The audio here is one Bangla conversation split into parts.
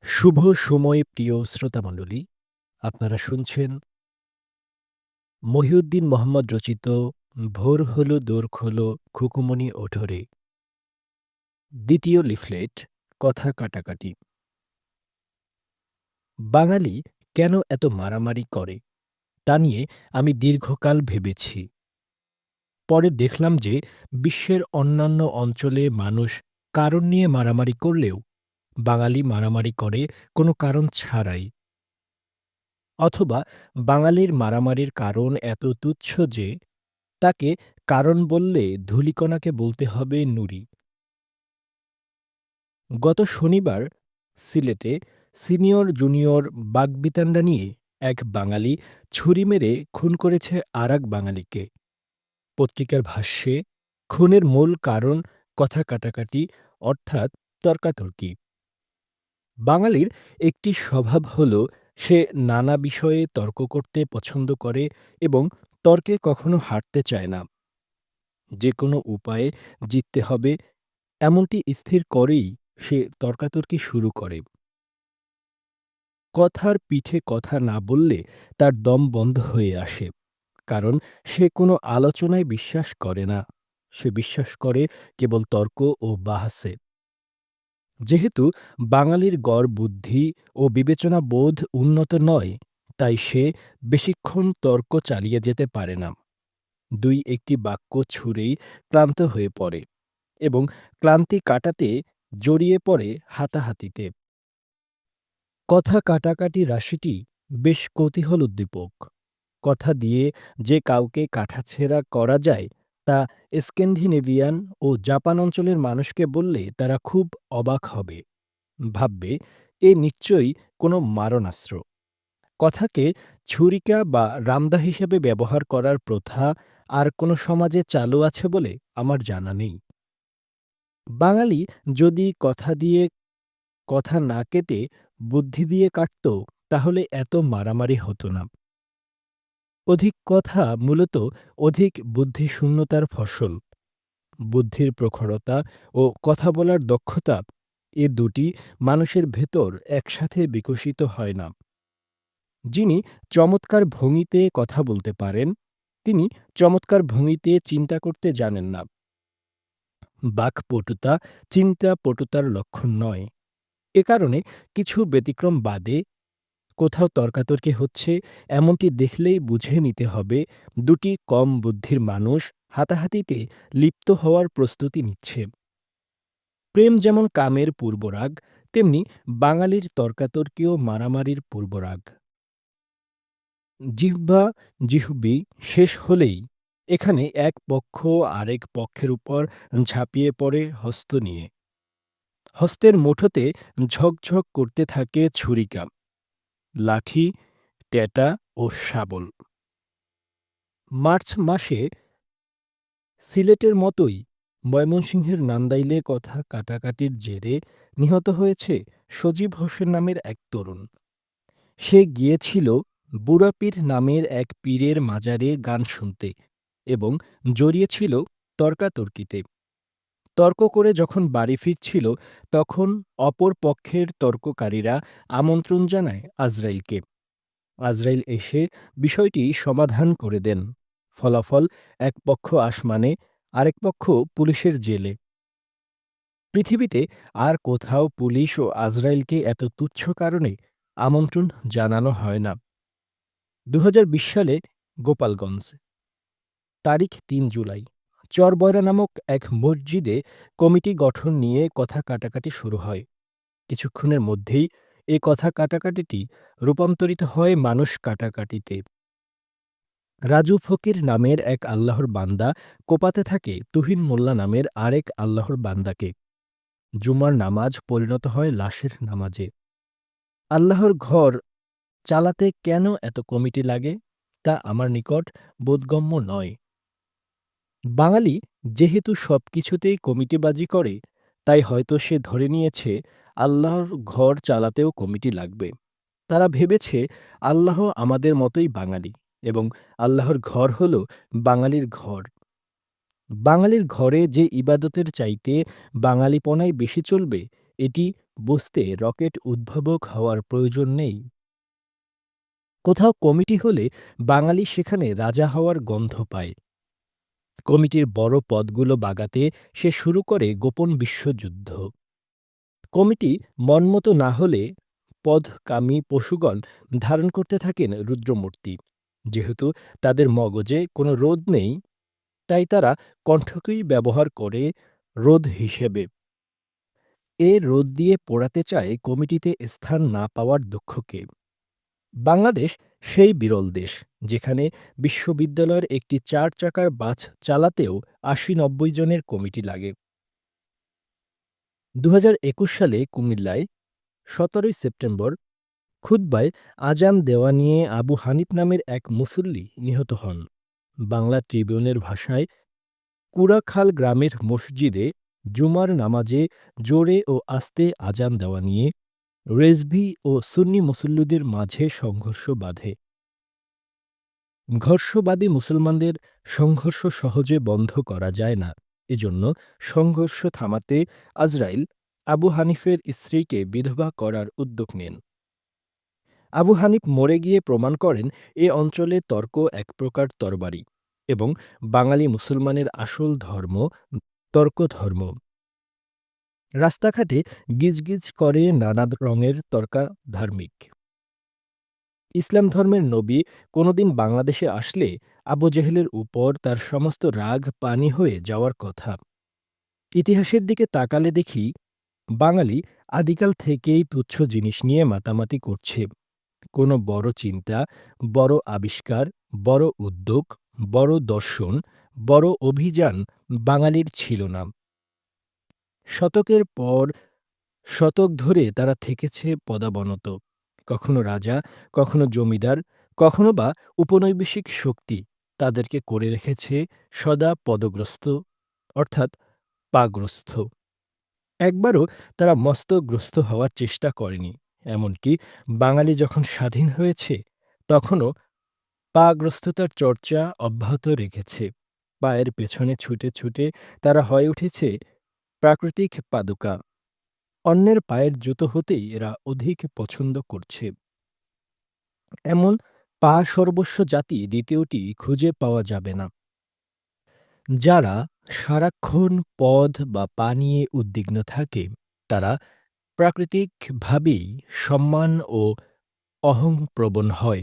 শুভ সময় প্রিয় শ্রোতামণ্ডলী। আপনারা শুনছেন মহিউদ্দিন মোহাম্মদ রচিত 'ভোর হলো দোর খোলো খুকুমণি ওঠো রে' দ্বিতীয় লিফলেট কথা কাটাকাটি। বাঙালি কেন এত মারামারি করে তা নিয়ে আমি দীর্ঘকাল ভেবেছি। পরে দেখলাম যে বিশ্বের অন্যান্য অঞ্চলে মানুষ কারণ নিয়ে মারামারি করলেও বাঙালি মারামারি করে কোনো কারণ ছাড়াই। অথবা বাঙালির মারামারির কারণ এত তুচ্ছ যে তাকে কারণ বললে ধূলিকণাকে বলতে হবে নুড়ি। গত শনিবার সিলেটে সিনিয়র জুনিয়র বাকবিতণ্ডা নিয়ে এক বাঙালি ছুরি মেরে খুন করেছে আরেক বাঙালিকে। পত্রিকার ভাষ্যে খুনের মূল কারণ কথা কাটাকাটি, অর্থাৎ তর্কাতর্কি। বাঙালির একটি স্বভাব হল সে নানা বিষয়ে তর্ক করতে পছন্দ করে এবং তর্কে কখনো হারতে চায় না। যে কোনো উপায়ে জিততে হবে এমনটি স্থির করেই সে তর্কাতর্কি শুরু করে। কথার পিঠে কথা না বললে তার দম বন্ধ হয়ে আসে। কারণ সে কোনো আলোচনায় বিশ্বাস করে না। সে বিশ্বাস করে কেবল তর্ক ও বাহাসে। যেহেতু বাঙালির গড় বুদ্ধি ও বিবেচনা বোধ উন্নত নয়, তাই সে বেশিক্ষণ তর্ক চালিয়ে যেতে পারে না। দুই একটি বাক্য ছুঁড়েই ক্লান্ত হয়ে পড়ে এবং ক্লান্তি কাটাতে জড়িয়ে পড়ে হাতাহাতিতে। কথা কাটাকাটি রাশিটি বেশ কৌতূহলোদ্দীপক। কথা দিয়ে যে কাউকে কাটাছেঁড়া করা যায় তা স্ক্যান্ডিনেভিয়ান ও জাপান অঞ্চলের মানুষকে বললে তারা খুব অবাক হবে। ভাববে এ নিশ্চয়ই কোনো মারণাস্ত্র। কথাকে ছুরিকা বা রামদা হিসেবে ব্যবহার করার প্রথা আর কোনো সমাজে চালু আছে বলে আমার জানা নেই। বাঙালি যদি কথা দিয়ে কথা না কেটে বুদ্ধি দিয়ে কাটত, তাহলে এত মারামারি হতো না। অধিক কথা মূলত অধিক বুদ্ধিশূন্যতার ফসল। বুদ্ধির প্রখরতা ও কথা বলার দক্ষতা, এ দুটি মানুষের ভেতর একসাথে বিকশিত হয় না। যিনি চমৎকার ভঙ্গিতে কথা বলতে পারেন, তিনি চমৎকার ভঙ্গিতে চিন্তা করতে জানেন না। বাক্পটুতা চিন্তাপটুতার লক্ষণ নয়। এ কারণে কিছু ব্যতিক্রম বাদে কোথাও তর্কাতর্কি হচ্ছে এমনটি দেখলেই বুঝে নিতে হবে দুটি কম বুদ্ধির মানুষ হাতাহাতিতে লিপ্ত হওয়ার প্রস্তুতি নিচ্ছে। প্রেম যেমন কামের পূর্বরাগ, তেমনি বাঙালির তর্কাতর্কিও মারামারির পূর্বরাগ। জিহ্বা জিহ্বি শেষ হলেই এখানে এক পক্ষ আরেক পক্ষের উপর ঝাঁপিয়ে পড়ে হস্ত নিয়ে। হস্তের মুঠোতে ঝকঝক করতে থাকে ছুরিকা, লাঠি, টেটা ও শাবল। মার্চ মাসে সিলেটের মতোই ময়মনসিংহের নান্দাইলে কথা কাটাকাটির জেরে নিহত হয়েছে সজীব হোসেন নামের এক তরুণ। সে গিয়েছিল বুড়াপীর নামের এক পীরের মাজারে গান শুনতে এবং জড়িয়েছিল তর্কাতর্কিতে। তর্ক করে যখন বাড়ি ফিরছিল, তখন অপর পক্ষের তর্ককারীরা আমন্ত্রণ জানায় আজরাইলকে। আজরাইল এসে বিষয়টি সমাধান করে দেন। ফলাফল এক পক্ষ আসমানে, আরেক পক্ষ পুলিশের জেলে। পৃথিবীতে আর কোথাও পুলিশ ও আজরাইলকে এত তুচ্ছ কারণে আমন্ত্রণ জানানো হয় না। ২০২০ সালে গোপালগঞ্জ, তারিখ ৩ জুলাই, চরবয়রা নামক এক মসজিদে কমিটি গঠন নিয়ে কথা কাটাকাটি শুরু হয়। কিছুক্ষণের মধ্যেই এ কথা কাটাকাটিটি রূপান্তরিত হয় মানুষ কাটাকাটিতে। রাজু ফকির নামের এক আল্লাহর বান্দা কোপাতে থাকে তুহিন মোল্লা নামের আরেক আল্লাহর বান্দাকে। জুমার নামাজ পরিণত হয় লাশের নামাজে। আল্লাহর ঘর চালাতে কেন এত কমিটি লাগে, তা আমার নিকট বোধগম্য নয়। বাঙালি যেহেতু সবকিছুতেই কমিটিবাজি করে, তাই হয়তো সে ধরে নিয়েছে আল্লাহর ঘর চালাতেও কমিটি লাগবে। তারা ভেবেছে আল্লাহ আমাদের মতোই বাঙালি এবং আল্লাহর ঘর হল বাঙালির ঘর। বাঙালির ঘরে যে ইবাদতের চাইতে বাঙালিপনাই বেশি চলবে, এটি বুঝতে রকেট উদ্ভাবক হওয়ার প্রয়োজন নেই। কোথাও কমিটি হলে বাঙালি সেখানে রাজা হওয়ার গন্ধ পায়। কমিটির বড় পদগুলো বাগাতে সে শুরু করে গোপন বিশ্বযুদ্ধ। কমিটি মনমতো না হলে পদকামী পশুগণ ধারণ করতে থাকেন রুদ্রমূর্তি। যেহেতু তাদের মগজে কোনো রোদ নেই, তাই তারা কণ্ঠকেই ব্যবহার করে রোদ হিসেবে। এ রোদ দিয়ে পোড়াতে চায় কমিটিতে স্থান না পাওয়ার দুঃখকে। বাংলাদেশ সেই বিরল দেশ, যেখানে বিশ্ববিদ্যালয়ের একটি ৪ চাকার বাস চালাতেও ৮০-৯০ জনের কমিটি লাগে। ২০২১ সালে কুমিল্লায় ১৭ই সেপ্টেম্বর খুতবায় আজান দেওয়া নিয়ে আবু হানিফ নামের এক মুসল্লি নিহত হন। বাংলা ট্রিবিউনের ভাষায়, কুড়াখাল গ্রামের মসজিদে জুমার নামাজে জোরে ও আস্তে আজান দেওয়া নিয়ে রেজভী ও সুন্নি মুসল্লিদের মাঝে সংঘর্ষ বাধে। ঘর্ষবাদী মুসলমানদের সংঘর্ষ সহজে বন্ধ করা যায় না। এজন্য সংঘর্ষ থামাতে আজরাইল আবু হানিফের স্ত্রীকে বিধবা করার উদ্যোগ নেন। আবু হানিফ মরে গিয়ে প্রমাণ করেন এ অঞ্চলে তর্ক এক প্রকার তরবারি এবং বাঙালি মুসলমানের আসল ধর্ম তর্কধর্ম। রাস্তাঘাটে গিজগিজ করে নানা রঙের তর্কা ধার্মিক। ইসলাম ধর্মের নবী কোনোদিন বাংলাদেশে আসলে আবু জেহেলের উপর তার সমস্ত রাগ পানি হয়ে যাওয়ার কথা। ইতিহাসের দিকে তাকালে দেখি, বাঙালি আদিকাল থেকেই তুচ্ছ জিনিস নিয়ে মাতামাতি করছে। কোনো বড় চিন্তা, বড় আবিষ্কার, বড় উদ্যোগ, বড় দর্শন, বড় অভিযান বাঙালির ছিল না। শতকের পর শতক ধরে তারা থেকেছে পদাবনত, কখনো রাজা, কখনো জমিদার, কখনো বা উপনৈবেশিক শক্তি তাদেরকে করে রেখেছে সদা পদগ্রস্ত, অর্থাৎ পাগ্রস্ত। একবারও তারা মস্তগ্রস্ত হওয়ার চেষ্টা করেনি। এমনকি বাঙালি যখন স্বাধীন হয়েছে, তখনও পাগ্রস্ততার চর্চা অব্যাহত রেখেছে। পায়ের পেছনে ছুটে ছুটে তারা হয়ে উঠেছে প্রাকৃতিক পাদুকা। অন্যের পায়ের জুতো হতেই এরা অধিক পছন্দ করছে। এমন পা সর্বস্ব জাতি দ্বিতীয়টি খুঁজে পাওয়া যাবে না। যারা সারাক্ষণ পদ বা পা নিয়ে উদ্বিগ্ন থাকে, তারা প্রাকৃতিকভাবেই সম্মান ও অহংপ্রবণ হয়।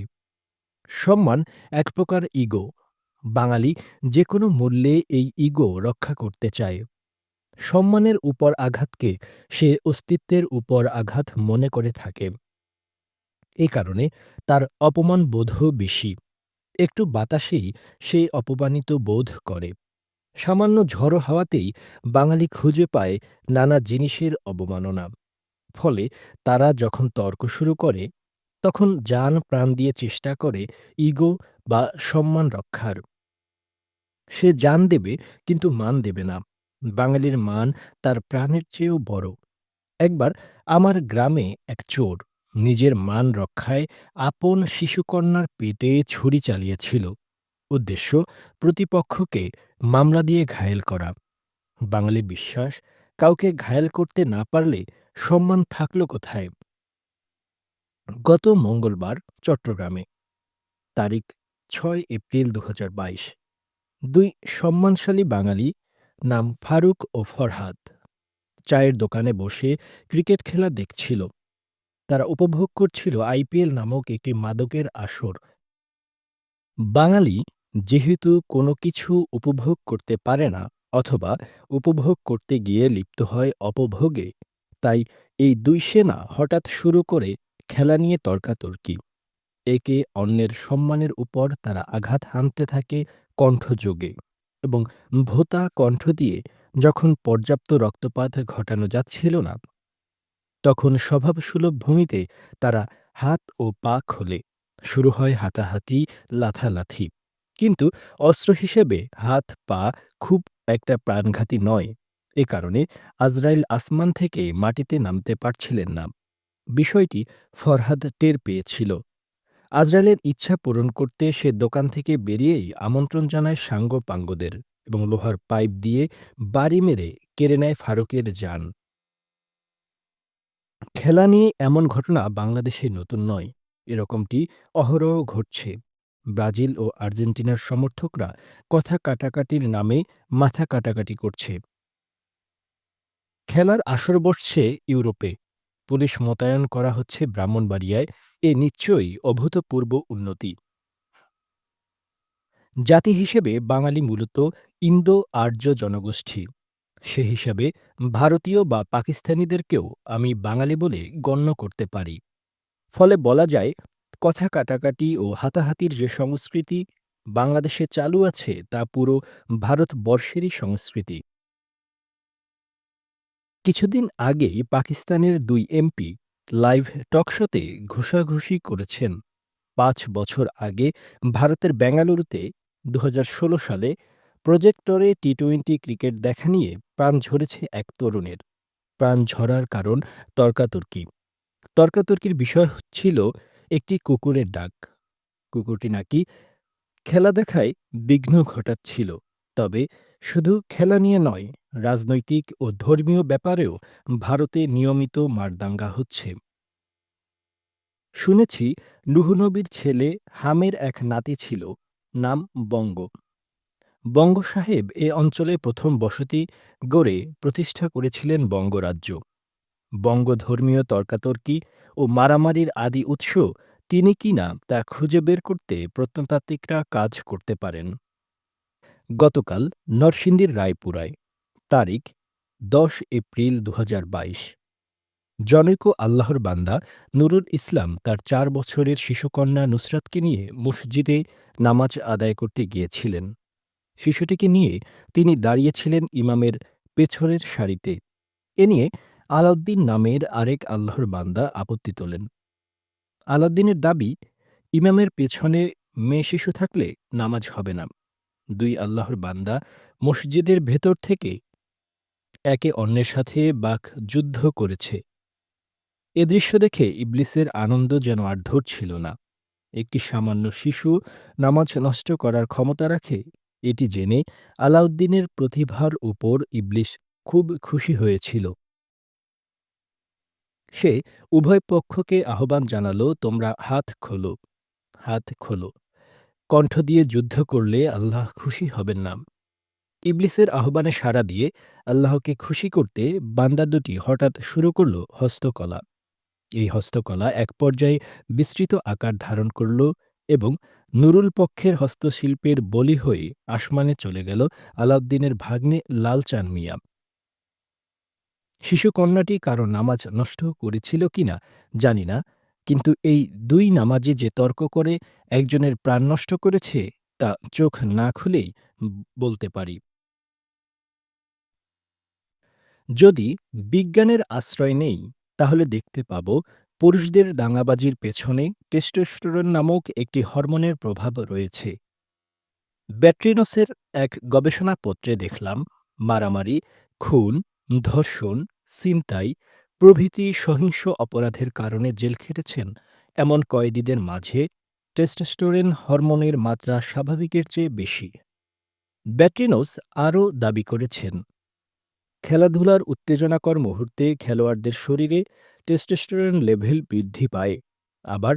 সম্মান এক প্রকার ইগো। বাঙালি যে কোনো মূল্যে এই ইগো রক্ষা করতে চায়। সম্মানের উপর আঘাতকে সে অস্তিত্বের উপর আঘাত মনে করে থাকে। এ কারণে তার অপমান বোধও বেশি। একটু বাতাসেই সে অপমানিত বোধ করে। সামান্য ঝড়ো হাওয়াতেই বাঙালি খুঁজে পায় নানা জিনিসের অবমাননা। ফলে তারা যখন তর্ক শুরু করে, তখন জান প্রাণ দিয়ে চেষ্টা করে ইগো বা সম্মান রক্ষার। সে জান দেবে, কিন্তু মান দেবে না। বাঙালির মান তার প্রাণের চেয়েও বড়। একবার আমার গ্রামে এক চোর নিজের মান রক্ষায় আপন শিশুকন্যার পেটে ছুরি চালিয়েছিল। উদ্দেশ্য প্রতিপক্ষকে মামলা দিয়ে ঘায়েল করা। বাঙালি বিশ্বাস, কাউকে ঘায়েল করতে না পারলে সম্মান থাকল কোথায়? গত মঙ্গলবার চট্টগ্রামে, তারিখ ৬ এপ্রিল ২০২২, দুই সম্মানশালী বাঙালি, নাম ফারুক ও ফরহাদ, চায়ের দোকানে বসে ক্রিকেট খেলা দেখছিল। তারা উপভোগ করছিল আইপিএল নামক একটি মাদকের আসর। বাঙালি যেহেতু কোনো কিছু উপভোগ করতে পারে না, অথবা উপভোগ করতে গিয়ে লিপ্ত হয় অপভোগে, তাই এই দুই সেনা হঠাৎ শুরু করে খেলা নিয়ে তর্কাতর্কি। একে অন্যের সম্মানের উপর তারা আঘাত হানতে থাকে কণ্ঠযোগে, এবং ভোঁতা কণ্ঠ দিয়ে যখন পর্যাপ্ত রক্তপাত ঘটানো যাচ্ছিল না, তখন স্বভাবসুলভ ভূমিতে তারা হাত ও পা খোলে। শুরু হয় হাতাহাতি, লাথালাথি। কিন্তু অস্ত্র হিসেবে হাত পা খুব একটা প্রাণঘাতী নয়। এ কারণে আজরাইল আসমান থেকে মাটিতে নামতে পারছিলেন না। বিষয়টি ফরহাদ টের পেয়েছিল। আজরাইলের ইচ্ছা পূরণ করতে সে দোকান থেকে বেরিয়েই আমন্ত্রণ জানায় সাঙ্গপাঙ্গদের, এবং লোহার পাইপ দিয়ে বাড়ি মেরে কেড়ে নেয় ফারুকের জান। খেলা নিয়ে এমন ঘটনা বাংলাদেশে নতুন নয়। এরকমটি অহরহ ঘটছে। ব্রাজিল ও আর্জেন্টিনার সমর্থকরা কথা কাটাকাটির নামে মাথা কাটাকাটি করছে। খেলার আসর বসছে ইউরোপে। পুলিশ মোতায়েন করা হচ্ছে ব্রাহ্মণবাড়িয়ায়। এ নিশ্চয়ই অভূতপূর্ব উন্নতি। জাতি হিসেবে বাঙালি মূলত ইন্দো-আর্য জনগোষ্ঠী। সে হিসাবে ভারতীয় বা পাকিস্তানিদেরকেও আমি বাঙালি বলে গণ্য করতে পারি। ফলে বলা যায়, কথা কাটাকাটি ও হাতাহাতির যে সংস্কৃতি বাংলাদেশে চালু আছে তা পুরো ভারতবর্ষেরই সংস্কৃতি। কিছুদিন আগেই পাকিস্তানের ২ এমপি লাইভ টকশোতে ঘুষাঘুষি করেছেন। ৫ বছর আগে ভারতের বেঙ্গালুরুতে ২০১৬ সালে প্রজেক্টরে টি-২০ ক্রিকেট দেখা নিয়ে প্রাণ ঝরেছে এক তরুণের। প্রাণ ঝরার কারণ তর্কাতর্কি। তর্কাতর্কির বিষয় ছিল একটি কুকুরের ডাক। কুকুরটি নাকি খেলা দেখায় বিঘ্ন ঘটাচ্ছিল। তবে শুধু খেলা নিয়ে নয়, রাজনৈতিক ও ধর্মীয় ব্যাপারেও ভারতে নিয়মিত মারদাঙ্গা হচ্ছে। শুনেছি নূহ নবীর ছেলে হামের এক নাতি ছিল, নাম বঙ্গ। বঙ্গ সাহেব এ অঞ্চলে প্রথম বসতি গড়ে প্রতিষ্ঠা করেছিলেন বঙ্গরাজ্য। বঙ্গ ধর্মীয় তর্কাতর্কি ও মারামারির আদি উৎস তিনি কিনা তা খুঁজে বের করতে প্রত্নতাত্ত্বিকরা কাজ করতে পারেন। গতকাল নরসিংদীর রায়পুরায়, তারিখ ১০ এপ্রিল ২০২২, জনৈক আল্লাহর বান্দা নুরুল ইসলাম তার ৪ বছরের শিশুকন্যা নুসরাতকে নিয়ে মসজিদে নামাজ আদায় করতে গিয়েছিলেন। শিশুটিকে নিয়ে তিনি দাঁড়িয়েছিলেন ইমামের পেছনের সারিতে। এ নিয়ে আলাউদ্দিন নামের আরেক আল্লাহর বান্দা আপত্তি তোলেন। আলাউদ্দিনের দাবি, ইমামের পেছনে মেয়ে শিশু থাকলে নামাজ হবে না। ২ আল্লাহর বান্দা মসজিদের ভেতর থেকে একে অন্যের সাথে বাকযুদ্ধ করেছে। এ দৃশ্য দেখে ইবলীসের আনন্দ যেন আর ধরছিল না। একটি সামান্য শিশু নামাজ নষ্ট করার ক্ষমতা রাখে, এটি জেনে আলাউদ্দিনের প্রতিভার উপর ইবলীস খুব খুশি হয়েছিল। সে উভয় পক্ষকে আহ্বান জানাল, তোমরা হাত খোলো, হাত খোলো। কণ্ঠ দিয়ে যুদ্ধ করলে আল্লাহ খুশি হবেন না। ইবলীসের আহ্বানে সাড়া দিয়ে আল্লাহকে খুশি করতে বান্দা দুটি হঠাৎ শুরু করল হস্তকলা। এই হস্তকলা এক পর্যায়ে বিস্তৃত আকার ধারণ করল এবং নুরুল পক্ষের হস্তশিল্পের বলি হয়ে আসমানে চলে গেল আলাউদ্দিনের ভাগ্নে লালচান মিয়া। শিশুকন্যাটি কারো নামাজ নষ্ট করেছিল কিনা জানি না, কিন্তু এই ২ নামাজি যে তর্ক করে একজনের প্রাণ নষ্ট করেছে তা চোখ না খুলেই বলতে পারি। যদি বিজ্ঞানের আশ্রয় নেই, তাহলে দেখতে পাব পুরুষদের দাঙ্গাবাজির পেছনে টেস্টোস্টেরন নামক একটি হরমোনের প্রভাব রয়েছে। ব্যাট্রিনোসের এক গবেষণাপত্রে দেখলাম, মারামারি, খুন, ধর্ষণ, ছিনতাই প্রভৃতি সহিংস অপরাধের কারণে জেল খেটেছেন এমন কয়েদিদের মাঝে টেস্টোস্টেরন হরমোনের মাত্রা স্বাভাবিকের চেয়ে বেশি। ব্যাট্রিনোস আরও দাবি করেছেন, খেলাধুলার উত্তেজনাকর মুহূর্তে খেলোয়াড়দের শরীরে টেস্টোস্টেরন লেভেল বৃদ্ধি পায়। আবার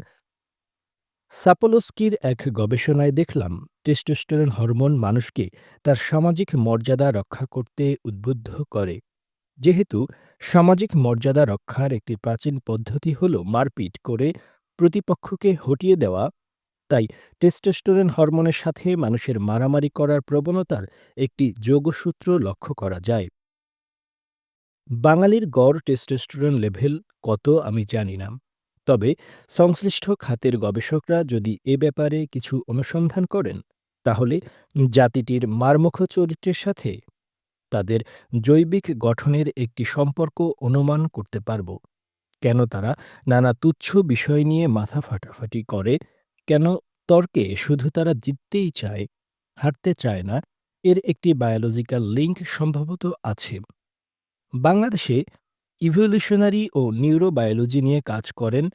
সাপোলস্কির এক গবেষণায় দেখলাম, টেস্টোস্টেরন হরমোন মানুষকে তার সামাজিক মর্যাদা রক্ষা করতে উদ্বুদ্ধ করে। যেহেতু সামাজিক মর্যাদা রক্ষার একটি প্রাচীন পদ্ধতি হল মারপিট করে প্রতিপক্ষকে হটিয়ে দেওয়া, তাই টেস্টোস্টেরন হরমোনের সাথে মানুষের মারামারি করার প্রবণতার একটি যোগসূত্র লক্ষ্য করা যায়। বাঙালির গড় টেস্টোস্টেরন লেভেল কত আমি জানি না। তবে সংশ্লিষ্ট খাতের গবেষকরা যদি এ ব্যাপারে কিছু অনুসন্ধান করেন, তাহলে জাতিটির মারমুখ চরিত্রের সাথে তাদের জৈবিক গঠনের একটি সম্পর্ক অনুমান করতে পারব। কেন তারা নানা তুচ্ছ বিষয় নিয়ে মাথা ফাটাফাটি করে, কেন তর্কে শুধু তারা জিততেই চায়, হারতে চায় না, এর একটি বায়োলজিক্যাল লিঙ্ক সম্ভবত আছে। বাংলাদেশে ইভোলিউশনারি ও নিউরোবায়োলজি নিয়ে কাজ করেন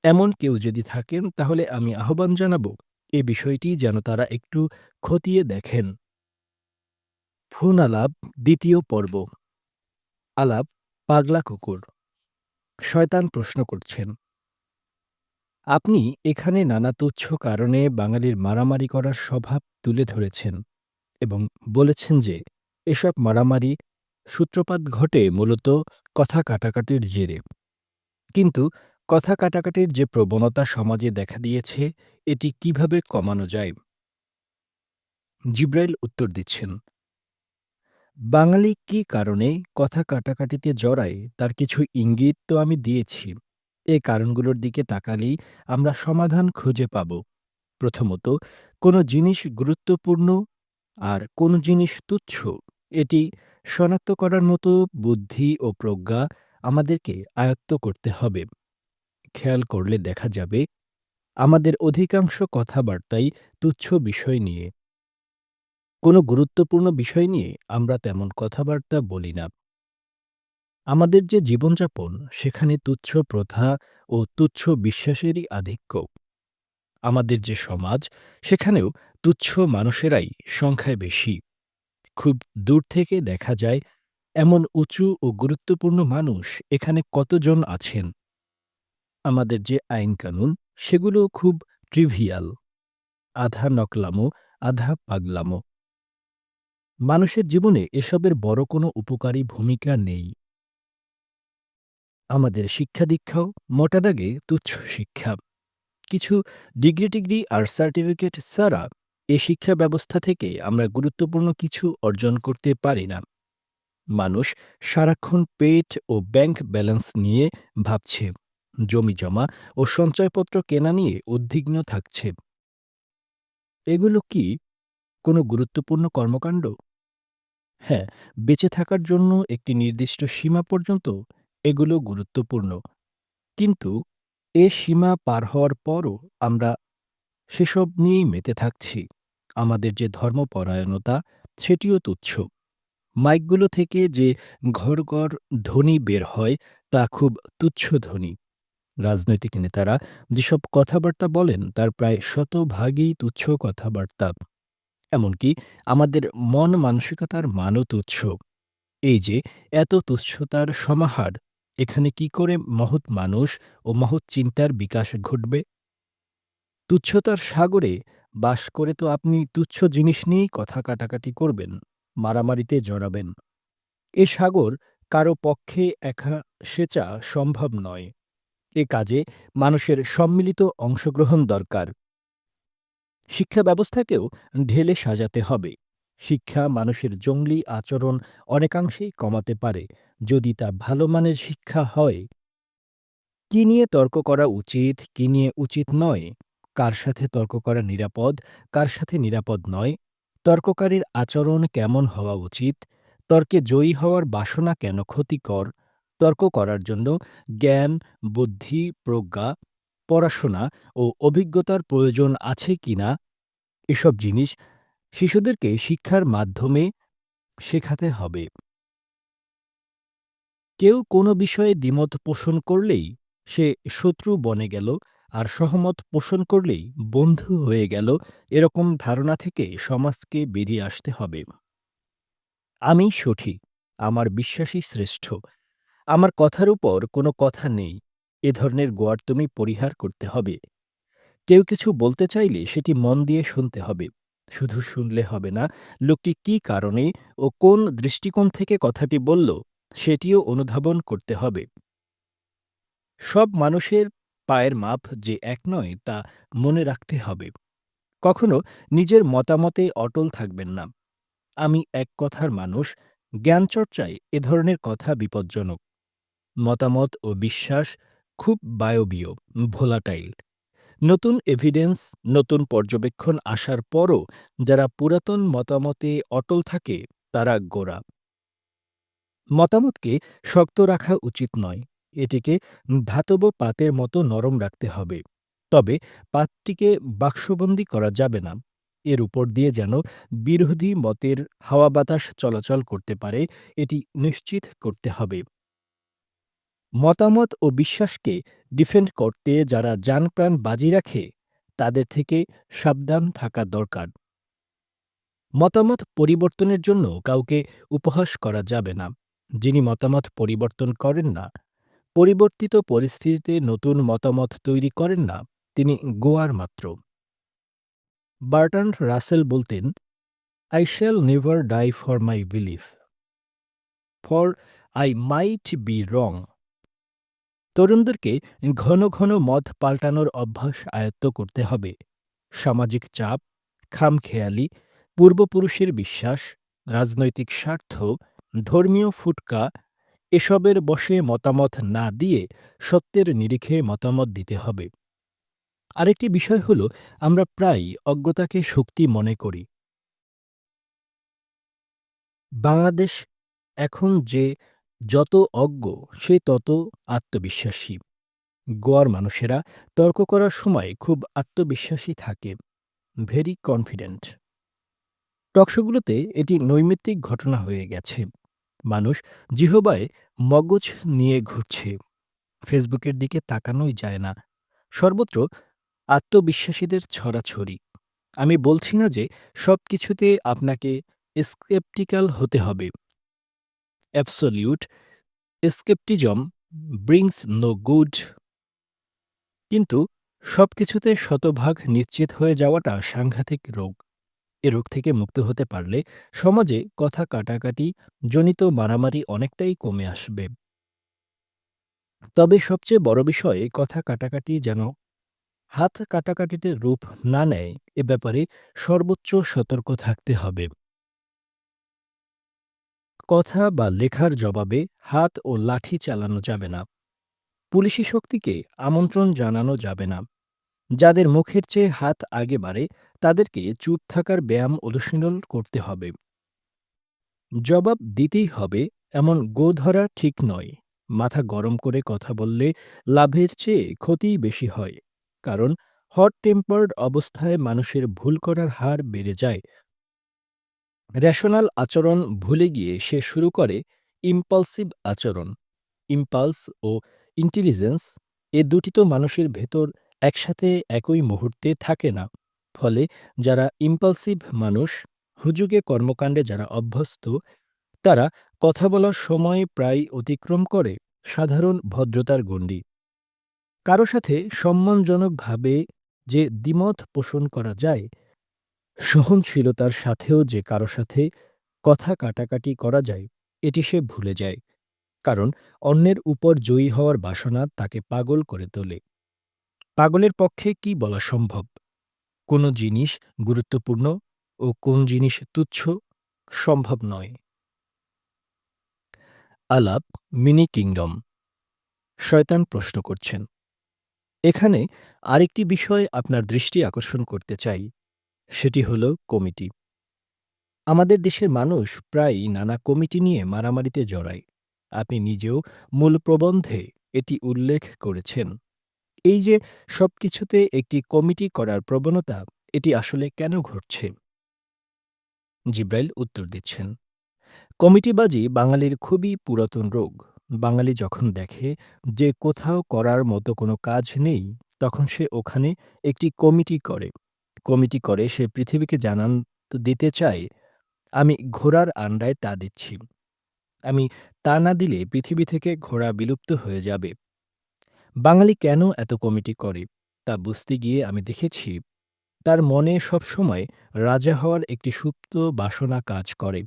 এমন কেউ যদি থাকেন, তাহলে আমি আহ্বান জানাব এ বিষয়টি যেন তারা একটু খতিয়ে দেখেন। ফোন আলাপ, ২য় পর্ব। আলাপ পাগলা কুকুর। শয়তান প্রশ্ন করছেন, আপনি এখানে নানা তুচ্ছ কারণে বাঙালির মারামারি করার স্বভাব তুলে ধরেছেন এবং বলেছেন যে এসব মারামারি সূত্রপাত ঘটে মূলত কথা কাটাকাটির জেরে। কিন্তু কথা কাটাকাটির যে প্রবণতা সমাজে দেখা দিয়েছে, এটি কিভাবে কমানো যায়? জিব্রাইল উত্তর দিচ্ছেন, বাঙালি কি কারণে কথা কাটাকাটিতে জড়ায় তার কিছু ইঙ্গিত তো আমি দিয়েছি। এ কারণগুলোর দিকে তাকালেই আমরা সমাধান খুঁজে পাব। প্রথমত, কোনো জিনিস গুরুত্বপূর্ণ আর কোনো জিনিস তুচ্ছ, এটি শনাক্ত করার মতো বুদ্ধি ও প্রজ্ঞা আমাদেরকে আয়ত্ত করতে হবে। খেয়াল করলে দেখা যাবে আমাদের অধিকাংশ কথাবার্তাই তুচ্ছ বিষয় নিয়ে। কোনো গুরুত্বপূর্ণ বিষয় নিয়ে আমরা তেমন কথাবার্তা বলি না। আমাদের যে জীবনযাপন, সেখানে তুচ্ছ প্রথা ও তুচ্ছ বিশ্বাসেরই আধিক্য। আমাদের যে সমাজ, সেখানেও তুচ্ছ মানুষেরাই সংখ্যায় বেশি। খুব দূর থেকে দেখা যায় এমন উঁচু ও গুরুত্বপূর্ণ মানুষ এখানে কতজন আছেন। আমাদের যে আইন-কানুন, সেগুলো খুব ট্রিভিয়াল, আধা নকলামো, আধা পাগলামো। মানুষের জীবনে এসবের বড় কোনো উপকারী ভূমিকা নেই। আমাদের শিক্ষা-দীক্ষাও মোটা দাগে তুচ্ছ শিক্ষা। কিছু ডিগ্রি-টিগ্রি আর সার্টিফিকেট ছাড়া এ শিক্ষা ব্যবস্থা থেকে আমরা গুরুত্বপূর্ণ কিছু অর্জন করতে পারি না। মানুষ সারাক্ষণ পেট ও ব্যাংক ব্যালেন্স নিয়ে ভাবছে, জমিজমা ও সঞ্চয়পত্র কেনা নিয়ে উদ্বিগ্ন থাকছে। এগুলো কি কোনো গুরুত্বপূর্ণ কর্মকাণ্ড? হ্যাঁ, বেঁচে থাকার জন্য একটি নির্দিষ্ট সীমা পর্যন্ত এগুলো গুরুত্বপূর্ণ। কিন্তু এ সীমা পার হওয়ার পরও আমরা সেসব নিয়েই মেতে থাকছি। আমাদের যে ধর্মপরায়ণতা, সেটিও তুচ্ছ। মাইকগুলো থেকে যে ঘড়, ঘড় ধ্বনি বের হয়, তা খুব তুচ্ছ ধ্বনি। রাজনৈতিক নেতারা যেসব কথাবার্তা বলেন, তার প্রায় শতভাগই তুচ্ছ কথাবার্তা। এমনকি আমাদের মন মানসিকতার মানও তুচ্ছ। এই যে এত তুচ্ছতার সমাহার, এখানে কি করে মহৎ মানুষ ও মহৎ চিন্তার বিকাশ ঘটবে? তুচ্ছতার সাগরে বাস করে তো আপনি তুচ্ছ জিনিস নিয়েই কথা কাটাকাটি করবেন, মারামারিতে জড়াবেন। এ সাগর কারো পক্ষে একা সেচা সম্ভব নয়। এ কাজে মানুষের সম্মিলিত অংশগ্রহণ দরকার। শিক্ষা ব্যবস্থাকেও ঢেলে সাজাতে হবে। শিক্ষা মানুষের জঙ্গলি আচরণ অনেকাংশেই কমাতে পারে, যদি তা ভালো মানের শিক্ষা হয়। কি নিয়ে তর্ক করা উচিত, কি নিয়ে উচিত নয়, কার সাথে তর্ক করা নিরাপদ, কার সাথে নিরাপদ নয়, তর্ককারীর আচরণ কেমন হওয়া উচিত, তর্কে জয়ী হওয়ার বাসনা কেন ক্ষতিকর, তর্ক করার জন্য জ্ঞান, বুদ্ধি, প্রজ্ঞা, পড়াশোনা ও অভিজ্ঞতার প্রয়োজন আছে কিনা, এসব জিনিস শিশুদেরকে শিক্ষার মাধ্যমে শেখাতে হবে। কেউ কোনো বিষয়ে দ্বিমত পোষণ করলেই সে শত্রু বনে গেল, আর সহমত পোষণ করলেই বন্ধু হয়ে গেল, এরকম ধারণা থেকে সমাজকে বেরিয়ে আসতে হবে। আমি সঠিক, আমার বিশ্বাসই শ্রেষ্ঠ, আমার কথার উপর কোনো কথা নেই, এ ধরনের গোয়ার্তুমি পরিহার করতে হবে। কেউ কিছু বলতে চাইলে সেটি মন দিয়ে শুনতে হবে। শুধু শুনলে হবে না, লোকটি কী কারণে ও কোন দৃষ্টিকোণ থেকে কথাটি বলল, সেটিও অনুধাবন করতে হবে। সব মানুষের পায়ের মাপ যে এক নয়, তা মনে রাখতে হবে। কখনো নিজের মতামতে অটল থাকবেন না। আমি এক কথার মানুষ, জ্ঞানচর্চায় এ ধরনের কথা বিপজ্জনক। মতামত ও বিশ্বাস খুব বায়বীয়, ভোলাটাইল। নতুন এভিডেন্স, নতুন পর্যবেক্ষণ আসার পরও যারা পুরাতন মতামতে অটল থাকে, তারা গোঁড়া। মতামতকে শক্ত রাখা উচিত নয়, এটিকে ধাতব পাতের মতো নরম রাখতে হবে। তবে পাতটিকে বাক্সবন্দী করা যাবে না। এর উপর দিয়ে যেন বিরোধী মতের হাওয়া বাতাস চলাচল করতে পারে, এটি নিশ্চিত করতে হবে। মতামত ও বিশ্বাসকে ডিফেন্ড করতে যারা জান-প্রাণ বাজি রাখে, তাদের থেকে সাবধান থাকা দরকার। মতামত পরিবর্তনের জন্য কাউকে উপহাস করা যাবে না। যিনি মতামত পরিবর্তন করেন না, পরিবর্তিত পরিস্থিতিতে নতুন মতামত তৈরি করেন না, তিনি গোয়ার মাত্র। বার্ট্রান্ড রাসেল বলতেন, I shall never die for my belief, for I might be wrong. তরুণদেরকে ঘন ঘন মত পাল্টানোর অভ্যাস আয়ত্ত করতে হবে। সামাজিক চাপ, খামখেয়ালি, পূর্বপুরুষের বিশ্বাস, রাজনৈতিক স্বার্থ, ধর্মীয় ফুটকা এসবের বশে মতামত না দিয়ে সত্যের নিরিখে মতামত দিতে হবে। আরেকটি বিষয় হল, আমরা প্রায়ই অজ্ঞতাকে শক্তি মনে করি। বাংলাদেশ এখন যে যত অজ্ঞ, সে তত আত্মবিশ্বাসী। গোয়ার মানুষেরা তর্ক করার সময় খুব আত্মবিশ্বাসী থাকে, ভেরি কনফিডেন্ট। টকশোগুলোতে এটি নৈমিত্তিক ঘটনা হয়ে গেছে। মানুষ জিহবায় মগজ নিয়ে ঘুরছে, ফেসবুকের দিকে তাকানোই যায় না। সর্বত্র আত্মবিশ্বাসীদের ছড়াছড়ি। আমি বলছি না যে সব কিছুতে আপনাকে স্কেপটিক্যাল হতে হবে। Absolute scepticism brings no good. কিন্তু সবকিছুতে শতভাগ নিশ্চিত হয়ে যাওয়াটা সাংঘাতিক রোগ। এ রোগ থেকে মুক্ত হতে পারলে সমাজে কথা কাটাকাটি জনিত মারামারি অনেকটাই কমে আসবে। তবে সবচেয়ে বড় বিষয়, কথা কাটাকাটি যেন হাত কাটাকাটিতে রূপ না নেয়, এ ব্যাপারে সর্বোচ্চ সতর্ক থাকতে হবে। কথা বা লেখার জবাবে হাত ও লাঠি চালানো যাবে না। পুলিশি শক্তিকে আমন্ত্রণ জানানো যাবে না। যাদের মুখের চেয়ে হাত আগে বাড়ে, তাদেরকে চুপ থাকার ব্যায়াম অনুশীলন করতে হবে। জবাব দিতেই হবে, এমন গো ধরা ঠিক নয়। মাথা গরম করে কথা বললে লাভের চেয়ে ক্ষতিই বেশি হয়। কারণ হট টেম্পার্ড অবস্থায় মানুষের ভুল করার হার বেড়ে যায়। রেশনাল আচরণ ভুলে গিয়ে সে শুরু করে ইম্পালসিভ আচরণ। ইম্পালস ও ইন্টেলিজেন্স, এ দুটি তো মানুষের ভেতর একসাথে একই মুহূর্তে থাকে না। ফলে যারা ইম্পালসিভ মানুষ, হুজুগে কর্মকাণ্ডে যারা অভ্যস্ত, তারা কথা বলার সময় প্রায় অতিক্রম করে সাধারণ ভদ্রতার গণ্ডি। কারো সাথে সম্মানজনকভাবে যে দ্বিমত পোষণ করা যায়, সহনশীলতার সাথেও যে কারো সাথে কথা কাটাকাটি করা যায়, এটি সে ভুলে যায়। কারণ অন্যের উপর জয়ী হওয়ার বাসনা তাকে পাগল করে তোলে। পাগলের পক্ষে কি বলা সম্ভব? কোন জিনিস গুরুত্বপূর্ণ ও কোন জিনিস তুচ্ছ সম্ভব নয়। আলাপ মিনি কিংডম। শয়তান প্রশ্ন করছেন, এখানে আরেকটি বিষয় আপনার দৃষ্টি আকর্ষণ করতে চাই। সেটি হল কমিটি। আমাদের দেশের মানুষ প্রায়ই নানা কমিটি নিয়ে মারামারিতে জড়ায়। আপনি নিজেও মূল প্রবন্ধে এটি উল্লেখ করেছেন। এই যে সবকিছুতে একটি কমিটি করার প্রবণতা, এটি আসলে কেন ঘটছে? জিব্রাইল উত্তর দিচ্ছেন, কমিটিবাজি বাঙালির খুবই পুরাতন রোগ। বাঙালি যখন দেখে যে কোথাও করার মতো কোনো কাজ নেই, তখন সে ওখানে একটি কমিটি করে। কমিটি করে সে পৃথিবীকে জানান দিতে চায়, আমি ঘোড়ার আন্ডায় তা দিচ্ছি। আমি তা না দিলে পৃথিবী থেকে ঘোড়া বিলুপ্ত হয়ে যাবে। বাঙালি কেন এত কমিটি করে, তা বুঝতে গিয়ে আমি দেখেছি, তার মনে সবসময় রাজা হওয়ার একটি সুপ্ত বাসনা কাজ করে।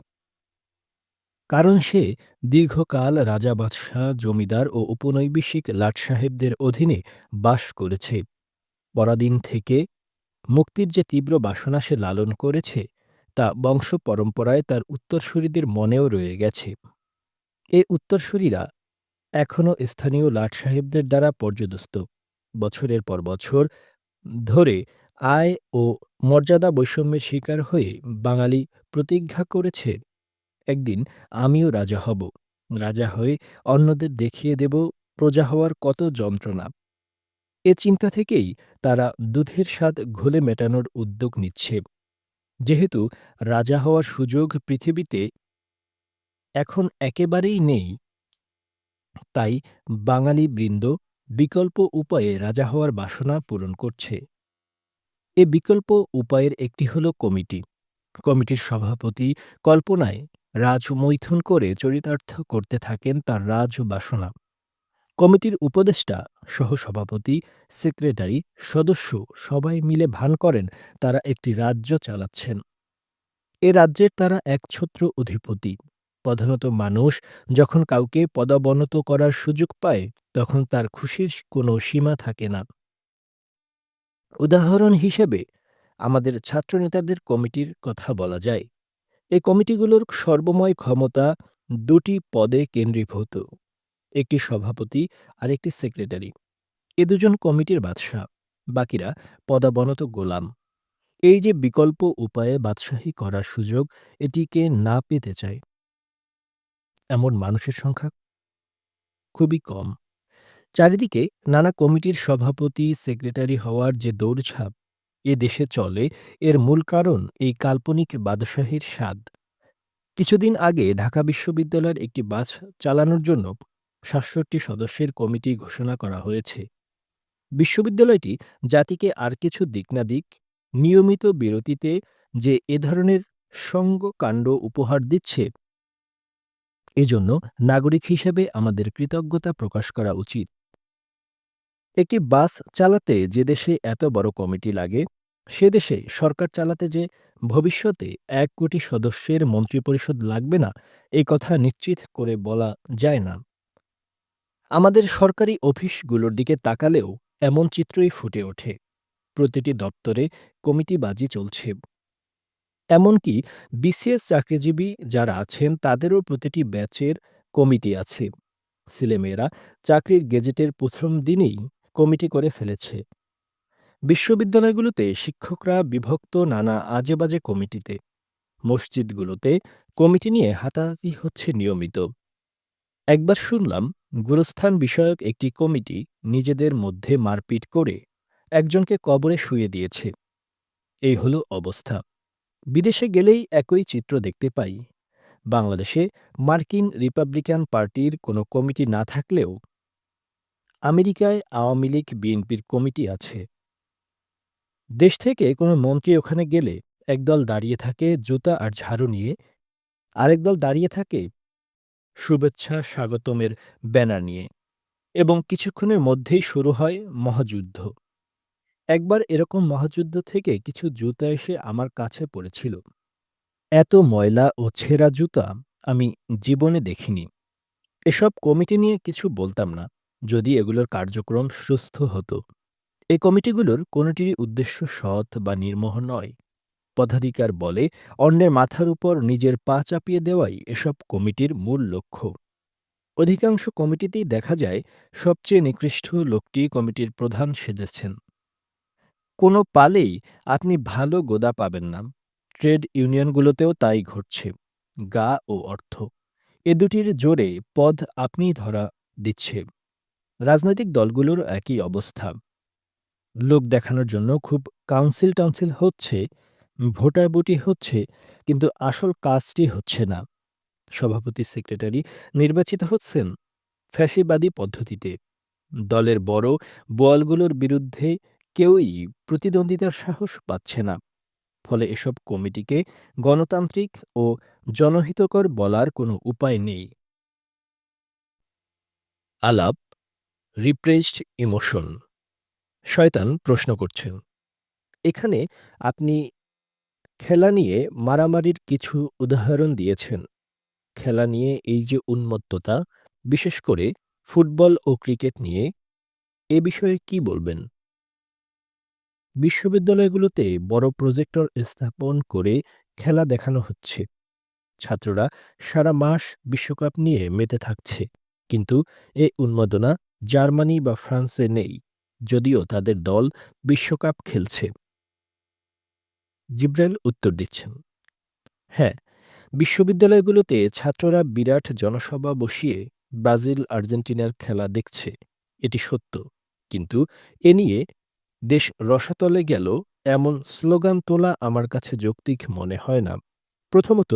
কারণ সে দীর্ঘকাল রাজা বাদশাহ, জমিদার ও উপনৈবেশিক লাট সাহেবদের অধীনে বাস করেছে। পরাধীন থেকে মুক্তির যে তীব্র বাসনা সে লালন করেছে, তা বংশ পরম্পরায় তার উত্তরসূরিদের মনেও রয়ে গেছে। এ উত্তরসূরিরা এখনও স্থানীয় লাট সাহেবদের দ্বারা পর্যুদস্ত। বছরের পর বছর ধরে আয় ও মর্যাদা বৈষম্যের শিকার হয়ে বাঙালি প্রতিজ্ঞা করেছে, একদিন আমিও রাজা হব। রাজা হয়ে অন্যদের দেখিয়ে দেব প্রজা হওয়ার কত যন্ত্রণা। এ চিন্তা থেকেই তারা দুধের স্বাদ ঘোলে মেটানোর উদ্যোগ নিচ্ছে। যেহেতু রাজা হওয়ার সুযোগ পৃথিবীতে এখন একেবারেই নেই, তাই বাঙালি বৃন্দ বিকল্প উপায়ে রাজা হওয়ার বাসনা পূরণ করছে। এ বিকল্প উপায়ের একটি হল কমিটি। কমিটির সভাপতি কল্পনায় রাজমৈথুন করে চরিতার্থ করতে থাকেন তার রাজ বাসনা। কমিটির উপদেষ্টা, সহসভাপতি, সেক্রেটারি, সদস্য সবাই মিলে ভান করেন তারা একটি রাজ্য চালাচ্ছেন। এ রাজ্যের তারা একছত্র অধিপতি। প্রধানত মানুষ যখন কাউকে পদোন্নত করার সুযোগ পায়, তখন তার খুশির কোনো সীমা থাকে না। উদাহরণ হিসেবে আমাদের ছাত্রনেতাদের কমিটির কথা বলা যায়। এই কমিটিগুলোর সর্বময় ক্ষমতা দুটি পদে কেন্দ্রীভূত, একটি সভাপতি আর একটি সেক্রেটারি। এ দুজন কমিটির বাদশা, বাকিরা পদাবনত গোলাম। এই যে বিকল্প উপায়ে বাদশাহী করার সুযোগ, এটিকে না পেতে চায় এমন মানুষের সংখ্যা খুবই কম। চারিদিকে নানা কমিটির সভাপতি, সেক্রেটারি হওয়ার যে দৌড়ঝাঁপ এ দেশে চলে, এর মূল কারণ এই কাল্পনিক বাদশাহীর স্বাদ। কিছুদিন আগে ঢাকা বিশ্ববিদ্যালয়ের একটি বাস চালানোর জন্য ৬৭ সদস্যের কমিটি ঘোষণা করা হয়েছে। বিশ্ববিদ্যালয়টি জাতিকে আর কিছু দিক না দিক, নিয়মিত বিরতিতে যে এ ধরনের সঙ্গকাণ্ড উপহার দিচ্ছে, এজন্য নাগরিক হিসেবে আমাদের কৃতজ্ঞতা প্রকাশ করা উচিত। একটি বাস চালাতে যে দেশে এত বড় কমিটি লাগে, সে দেশে সরকার চালাতে যে ভবিষ্যতে ১ কোটি সদস্যের মন্ত্রিপরিষদ লাগবে না, এ কথা নিশ্চিত করে বলা যায় না। আমাদের সরকারি অফিসগুলোর দিকে তাকালেও এমন চিত্রই ফুটে ওঠে। প্রতিটি দপ্তরে কমিটিবাজি চলছে। এমনকি বিসিএস চাকরিজীবী যারা আছেন, তাদেরও প্রতিটি ব্যাচের কমিটি আছে। ছেলেমেয়েরা চাকরির গেজেটের প্রথম দিনেই কমিটি করে ফেলেছে। বিশ্ববিদ্যালয়গুলোতে শিক্ষকরা বিভক্ত নানা আজেবাজে কমিটিতে। মসজিদগুলোতে কমিটি নিয়ে হাতাহাতি হচ্ছে নিয়মিত। একবার শুনলাম গোরস্থান বিষয়ক একটি কমিটি নিজেদের মধ্যে মারপিট করে একজনকে কবরে শুইয়ে দিয়েছে। এই হলো অবস্থা। বিদেশে গেলেই একই চিত্র দেখতে পাই। বাংলাদেশে মার্কিন রিপাবলিকান পার্টির কোনো কমিটি না থাকলেও আমেরিকায় আওয়ামী লীগ বিএনপির কমিটি আছে। দেশ থেকে কোনো মন্ত্রী ওখানে গেলে একদল দাঁড়িয়ে থাকে জুতা আর ঝাড়ু নিয়ে, আরেক দল দাঁড়িয়ে থাকে শুভেচ্ছা স্বাগতমের ব্যানার নিয়ে, এবং কিছুক্ষণের মধ্যেই শুরু হয় মহাযুদ্ধ। একবার এরকম মহাযুদ্ধ থেকে কিছু জুতা এসে আমার কাছে পড়েছিল। এত ময়লা ও ছেঁড়া জুতা আমি জীবনে দেখিনি। এসব কমিটি নিয়ে কিছু বলতাম না, যদি এগুলোর কার্যক্রম সুস্থ হতো। এই কমিটিগুলোর কোনোটিরই উদ্দেশ্য সৎ বা নির্মোহ নয়। পদাধিকার বলে অন্যের মাথার উপর নিজের পা চাপিয়ে দেওয়াই এসব কমিটির মূল লক্ষ্য। অধিকাংশ কমিটিতেই দেখা যায় সবচেয়ে নিকৃষ্ট লোকটি কমিটির প্রধান সেজেছেন। কোনো পালেই আপনি ভালো গোদা পাবেন না। ট্রেড ইউনিয়নগুলোতেও তাই ঘটছে। গা ও অর্থ, এ দুটির জোরে পদ আপনিই ধরা দিচ্ছে। রাজনৈতিক দলগুলোর একই অবস্থা। লোক দেখানোর জন্য খুব কাউন্সিল-টাউন্সিল হচ্ছে, ভোটাভুটি হচ্ছে, কিন্তু আসল কাজটি হচ্ছে না। সভাপতি, সেক্রেটারি নির্বাচিত হচ্ছেন ফ্যাসিবাদী পদ্ধতিতে। দলের বড় বোয়ালগুলোর বিরুদ্ধে কেউই প্রতিদ্বন্দ্বিতার সাহস পাচ্ছে না। ফলে এসব কমিটিকে গণতান্ত্রিক ও জনহিতকর বলার কোনো উপায় নেই। আলাপ, রিপ্রেসড ইমোশন। শয়তান প্রশ্ন করছেন, এখানে আপনি খেলা নিয়ে মারামারির কিছু উদাহরণ দিয়েছেন। খেলা নিয়ে এই যে উন্মত্ততা, বিশেষ করে ফুটবল ও ক্রিকেট নিয়ে, এ বিষয়ে কি বলবেন? বিশ্ববিদ্যালয়গুলোতে বড় প্রজেক্টর স্থাপন করে খেলা দেখানো হচ্ছে। ছাত্ররা সারা মাস বিশ্বকাপ নিয়ে মেতে থাকছে। কিন্তু এ উন্মাদনা জার্মানি বা ফ্রান্সে নেই, যদিও তাদের দল বিশ্বকাপ খেলছে। জিব্রাইল উত্তর দিচ্ছেন, হ্যাঁ, বিশ্ববিদ্যালয়গুলোতে ছাত্ররা বিরাট জনসভা বসিয়ে ব্রাজিল আর্জেন্টিনার খেলা দেখছে, এটি সত্য। কিন্তু এ নিয়ে দেশ রসাতলে গেল এমন স্লোগান তোলা আমার কাছে যৌক্তিক মনে হয় না। প্রথমত,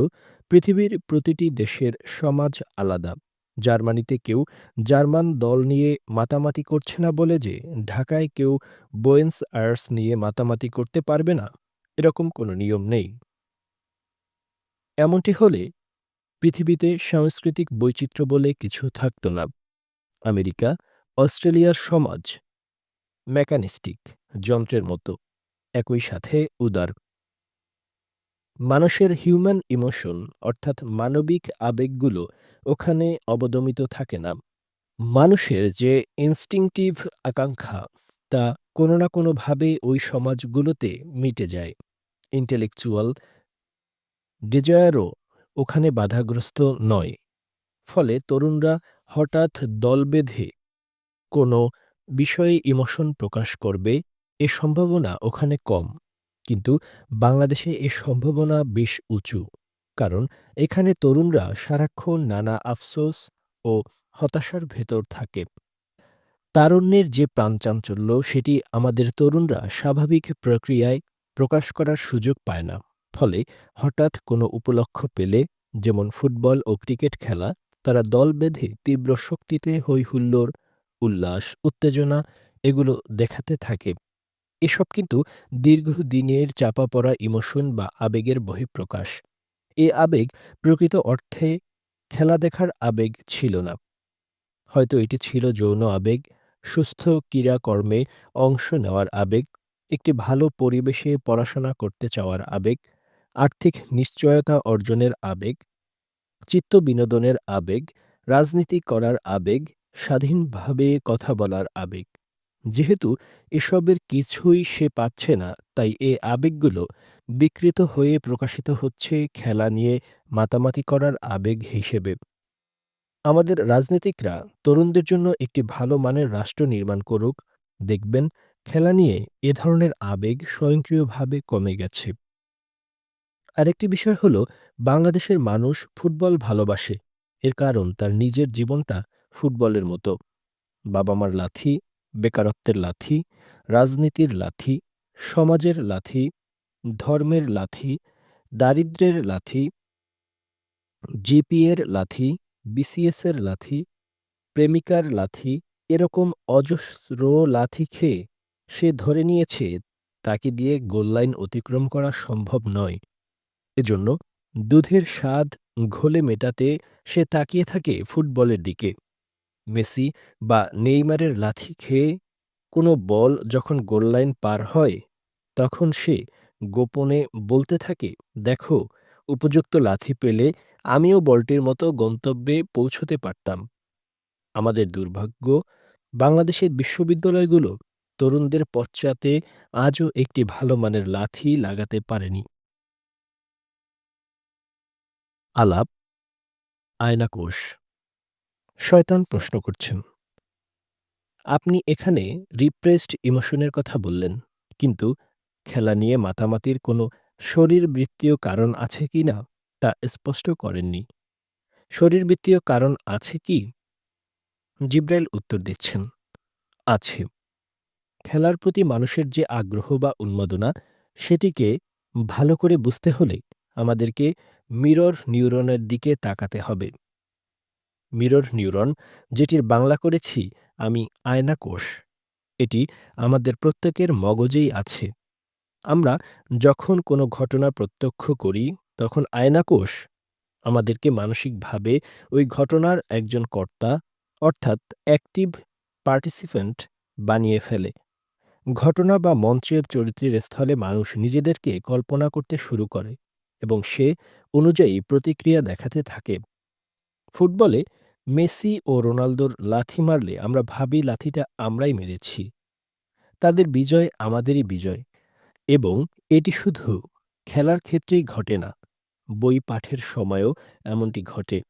পৃথিবীর প্রতিটি দেশের সমাজ আলাদা। জার্মানিতে কেউ জার্মান দল নিয়ে মাতামাতি করছে না বলে যে ঢাকায় কেউ বুয়েন্স আয়ার্স নিয়ে মাতামাতি করতে পারবে না, এরকম কোনো নিয়ম নেই। এমনটি হলে পৃথিবীতে সাংস্কৃতিক বৈচিত্র্য বলে কিছু থাকত না। আমেরিকা, অস্ট্রেলিয়ার সমাজ মেকানিস্টিক, যন্ত্রের মতো, একই সাথে উদার। মানুষের হিউম্যান ইমোশন অর্থাৎ মানবিক আবেগগুলো ওখানে অবদমিত থাকে না। মানুষের যে ইনস্টিংক্টিভ আকাঙ্ক্ষা তা কোনো না কোনোভাবে ওই সমাজগুলোতে মিটে যায়। ইন্টেলেকচুয়াল ডিজায়ারও ওখানে বাধাগ্রস্ত নয়। ফলে তরুণরা হঠাৎ দল বেঁধে কোনো বিষয়ে ইমোশন প্রকাশ করবে এ সম্ভাবনা ওখানে কম। কিন্তু বাংলাদেশে এ সম্ভাবনা বেশ উঁচু। কারণ এখানে তরুণরা সারাক্ষণ নানা আফসোস ও হতাশার ভেতর থাকে। তারুণ্যের যে প্রাণচাঞ্চল্য সেটি আমাদের তরুণরা স্বাভাবিক প্রক্রিয়ায় প্রকাশ করার সুযোগ পায় না। ফলে হঠাৎ কোনো উপলক্ষ পেলে, যেমন ফুটবল ও ক্রিকেট খেলা, তারা দল বেঁধে তীব্র শক্তিতে হৈ-হুল্লোড়, উল্লাস, উত্তেজনা এগুলো দেখাতে থাকে। এসব কিন্তু দীর্ঘদিনের চাপা পড়া ইমোশন বা আবেগের বহিঃপ্রকাশ। এ আবেগ প্রকৃত অর্থে খেলা দেখার আবেগ ছিল না। হয়তো এটি ছিল যৌন আবেগ, সুস্থ ক্রীড়াকর্মে অংশ নেওয়ার আবেগ, একটি ভালো পরিবেশে পড়াশোনা করতে চাওয়ার আবেগ, আর্থিক নিশ্চয়তা অর্জনের আবেগ, চিত্তবিনোদনের আবেগ, রাজনীতি করার আবেগ, স্বাধীনভাবে কথা বলার আবেগ। যেহেতু এসবের কিছুই সে পাচ্ছে না, তাই এ আবেগগুলো বিকৃত হয়ে প্রকাশিত হচ্ছে খেলা নিয়ে মাতামাতি করার আবেগ হিসেবে। আমাদের রাজনীতিকরা তরুণদের জন্য একটি ভালো মানের রাষ্ট্র নির্মাণ করুক, দেখবেন খেলা নিয়ে এ ধরনের আবেগ স্বয়ংক্রিয়ভাবে কমে গেছে। আরেকটি বিষয় হলো, বাংলাদেশের মানুষ ফুটবল ভালোবাসে। এর কারণ তার নিজের জীবনটা ফুটবলের মতো। বাবা-মার লাথি, বেকারত্বের লাথি, রাজনীতির লাথি, সমাজের লাথি, ধর্মের লাথি, দারিদ্র্যের লাথি, জিপিএর লাথি, বিসিএসের লাথি, প্রেমিকার লাথি, এরকম অজস্র লাথি খেয়ে সে ধরে নিয়েছে তাকে দিয়ে গোললাইন অতিক্রম করা সম্ভব নয়। এজন্য দুধের স্বাদ ঘোলে মেটাতে সে তাকিয়ে থাকে ফুটবলের দিকে। মেসি বা নেইমারের লাথি খেয়ে কোনো বল যখন গোললাইন পার হয়, তখন সে গোপনে বলতে থাকে, "দেখো, উপযুক্ত লাথি পেলে আমিও বলটির মতো গন্তব্যে পৌঁছতে পারতাম।" আমাদের দুর্ভাগ্য, বাংলাদেশের বিশ্ববিদ্যালয়গুলো তরুণদের পশ্চাতে আজও একটি ভালো মানের লাথি লাগাতে পারেনি। আলাপ, আয়নাকোষ। শয়তান প্রশ্ন করছেন, আপনি এখানে রিপ্রেসড ইমোশনের কথা বললেন, কিন্তু খেলা নিয়ে মাতামাতির কোনো শরীরবৃত্তীয় কারণ আছে কি না তা স্পষ্ট করেননি। শরীরবৃত্তীয় কারণ আছে কি? জিব্রাইল উত্তর দিচ্ছেন, আছে। খেলার প্রতি মানুষের যে আগ্রহ বা উন্মাদনা, সেটিকে ভালো করে বুঝতে হলে আমাদেরকে মিরর নিউরনের দিকে তাকাতে হবে। মিরর নিউরন, যেটির বাংলা করেছি আমি আয়নাকোষ, এটি আমাদের প্রত্যেকের মগজেই আছে। আমরা যখন কোনো ঘটনা প্রত্যক্ষ করি, তখন আয়নাকোষ আমাদেরকে মানসিকভাবে ওই ঘটনার একজন কর্তা, অর্থাৎ অ্যাক্টিভ পার্টিসিপেন্ট বানিয়ে ফেলে। ঘটনা বা মঞ্চের চরিত্রের স্থলে মানুষ নিজেদেরকে কল্পনা করতে শুরু করে এবং সে অনুযায়ী প্রতিক্রিয়া দেখাতে থাকে। ফুটবলে মেসি ও রোনালদোর লাথি মারলে আমরা ভাবি লাথিটা আমরাই মেরেছি। তাদের বিজয় আমাদেরই বিজয়। এবং এটি শুধু খেলার ক্ষেত্রেই ঘটে না, বই পাঠের সময়ও এমনটি ঘটে।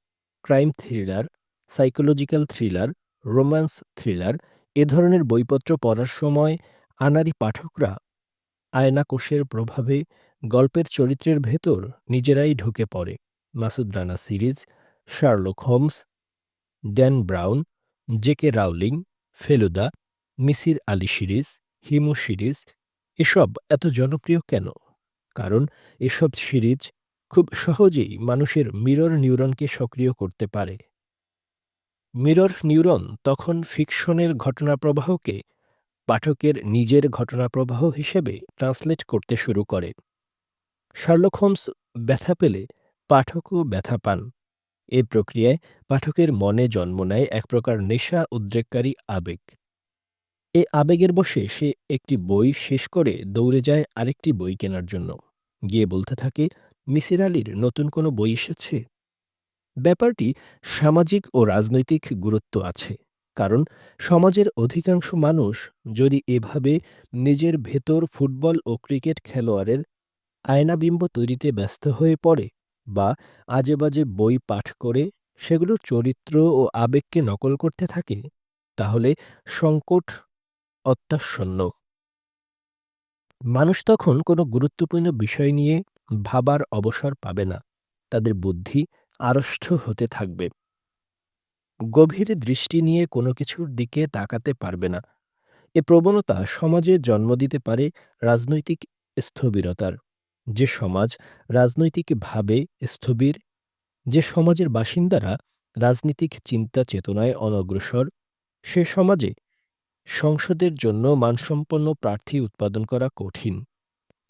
Crime thriller, psychological thriller, romance thriller এ ধরনের বইপত্র পড়ার সময় আনাড়ি পাঠকরা আয়নাকোষের প্রভাবে গল্পের চরিত্রের ভেতর নিজেরাই ঢুকে পড়ে। Masud Rana series, Sherlock Holmes, Dan Brown, J K. Rowling, Feluda, Misir Ali series, Himu series এসব এত জনপ্রিয় কেন? কারণ এসব সিরিজ খুব সহজেই মানুষের মিরর নিউরনকে সক্রিয় করতে পারে। মিরর নিউরন তখন ফিকশনের ঘটনাপ্রবাহকে পাঠকের নিজের ঘটনাপ্রবাহ হিসেবে ট্রান্সলেট করতে শুরু করে। শার্লক হোমস ব্যথা পেলে পাঠকও ব্যথা পান। এই প্রক্রিয়ায় পাঠকের মনে জন্ম নেয় এক প্রকার নেশা উদ্রেককারী আবেগ। এই আবেগের বশে সে একটি বই শেষ করে দৌড়ে যায় আরেকটি বই কেনার জন্য। গিয়ে বলতে থাকে, মিসির আলীর নতুন কোনো বই এসেছে? ব্যাপারটি সামাজিক ও রাজনৈতিক গুরুত্ব আছে। কারণ সমাজের অধিকাংশ মানুষ যদি এভাবে নিজের ভেতর ফুটবল ও ক্রিকেট খেলোয়াড়ের আয়নাবিম্ব তৈরিতে ব্যস্ত হয়ে পড়ে বা আজেবাজে বই পাঠ করে সেগুলোর চরিত্র ও আবেগকে নকল করতে থাকে, তাহলে সংকট অত্যাসন্ন। মানুষ তখন কোনো গুরুত্বপূর্ণ বিষয় নিয়ে ভাবার অবসর পাবে না। তাদের বুদ্ধি আড়ষ্ট হতে থাকবে। গভীর দৃষ্টি নিয়ে কোনো কিছুর দিকে তাকাতে পারবে না। এ প্রবণতা সমাজে জন্ম দিতে পারে রাজনৈতিক স্থবিরতার। যে সমাজ রাজনৈতিকভাবে স্থবির, যে সমাজের বাসিন্দারা রাজনীতিক চিন্তা চেতনায় অনগ্রসর, সে সমাজে সংসদের জন্য মানসম্পন্ন প্রার্থী উৎপাদন করা কঠিন।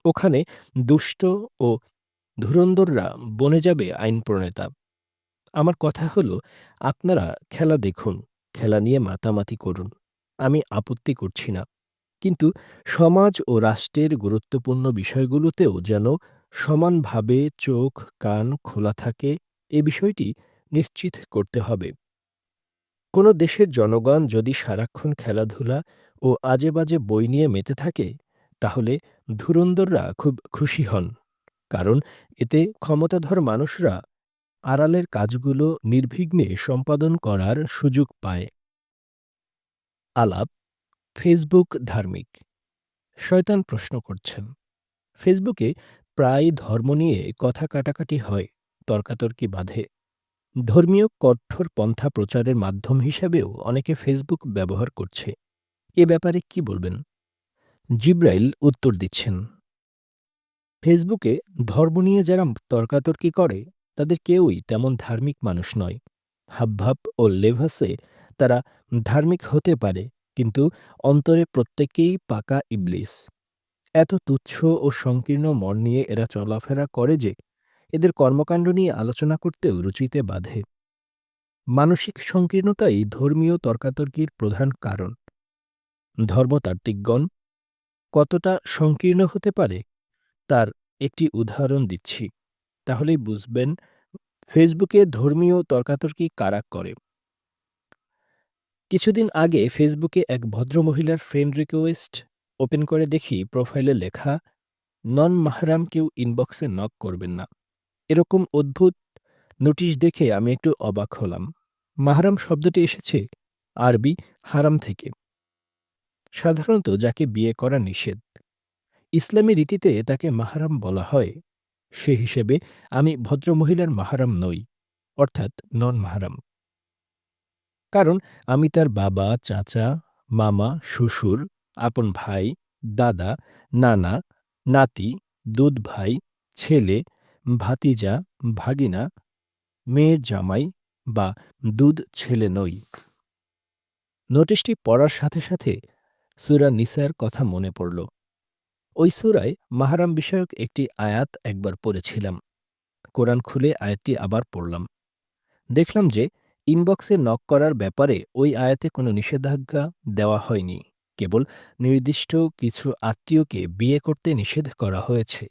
ওখানে দুষ্ট ও ধুরন্ধররা বনে যাবে আইন প্রণেতা। আমার কথা হলো, আপনারা খেলা দেখুন, খেলা নিয়ে মাতামাতি করুন। আমি আপত্তি করছি না। কিন্তু সমাজ ও রাষ্ট্রের গুরুত্বপূর্ণ বিষয়গুলোতেও যেন সমানভাবে চোখ কান খোলা থাকে, এ বিষয়টি নিশ্চিত করতে হবে। কোনো দেশের জনগণ যদি সারাক্ষণ খেলাধুলা ও আজেবাজে বই নিয়ে মেতে থাকে, তাহলে ধুরন্ধররা খুব খুশি হন। কারণ এতে ক্ষমতাধর মানুষরা আড়ালের কাজগুলো নির্বিঘ্নে সম্পাদন করার সুযোগ পায়। আলাপ, ফেসবুক ধার্মিক। শয়তান প্রশ্ন করছেন, ফেসবুকে প্রায় ধর্ম নিয়ে কথা কাটাকাটি হয়, তর্কাতর্কি বাধে। ধর্মীয় কঠোর পন্থা প্রচারের মাধ্যম হিসেবেও অনেকে ফেসবুক ব্যবহার করছে। এ ব্যাপারে কি বলবেন? জিব্রাইল উত্তর দিচ্ছেন, ফেসবুকে ধর্ম নিয়ে যারা তর্কাতর্কি করে তাদের কেউই তেমন ধার্মিক মানুষ নয়। হাবভাব ও লেভাসে তারা ধার্মিক হতে পারে, কিন্তু অন্তরে প্রত্যেকেই পাকা ইবলিস। এত তুচ্ছ ও সংকীর্ণ মন নিয়ে এরা চলাফেরা করে যে এদের কর্মকাণ্ড নিয়ে আলোচনা করতেও রুচিতে বাধে। মানসিক সংকীর্ণতাই ধর্মীয় তর্কাতর্কির প্রধান কারণ। ধর্মতাত্ত্বিকগণ কতটা সংকীর্ণ হতে পারে তার একটি উদাহরণ দিচ্ছি, তাহলেই বুঝবেন ফেসবুকে ধর্মীয় তর্কাতর্কি কারা করে। কিছুদিন আগে ফেসবুকে এক ভদ্রমহিলার ফ্রেন্ড রিকোয়েস্ট ওপেন করে দেখি প্রোফাইলে লেখা, নন মাহরাম কেউ ইনবক্সে নক করবেন না। এরকম অদ্ভুত নোটিশ দেখে আমি একটু অবাক হলাম। মাহরাম শব্দটি এসেছে আরবি হারাম থেকে, সাধারণত যাকে বিয়ে করা নিষেধ। ইসলামী রীতিতে তাকে মাহরাম বলা হয়। সে হিসেবে আমি ভদ্রমহিলার মাহরাম নই, অর্থাৎ নন মাহরাম। কারণ আমি তার বাবা, চাচা, মামা, শ্বশুর, আপন ভাই, দাদা, নানা, নাতি, দুধ ভাই, ছেলে, ভাতিজা, ভাগিনা, মেয়ের জামাই বা দুধ ছেলে নই। নোটিশটি পড়ার সাথে সাথে সূরা নিসার কথা মনে পড়ল। ওই সূরায় মাহরাম বিষয়ক একটি আয়াত একবার পড়েছিলাম। কোরআন খুলে আয়াতটি আবার পড়লাম। দেখলাম যে ইনবক্সে নক করার ব্যাপারে ওই আয়াতে কোনো নিষেধাজ্ঞা দেওয়া হয়নি। কেবল নির্দিষ্ট কিছু আত্মীয়কে বিয়ে করতে নিষেধ করা হয়েছে।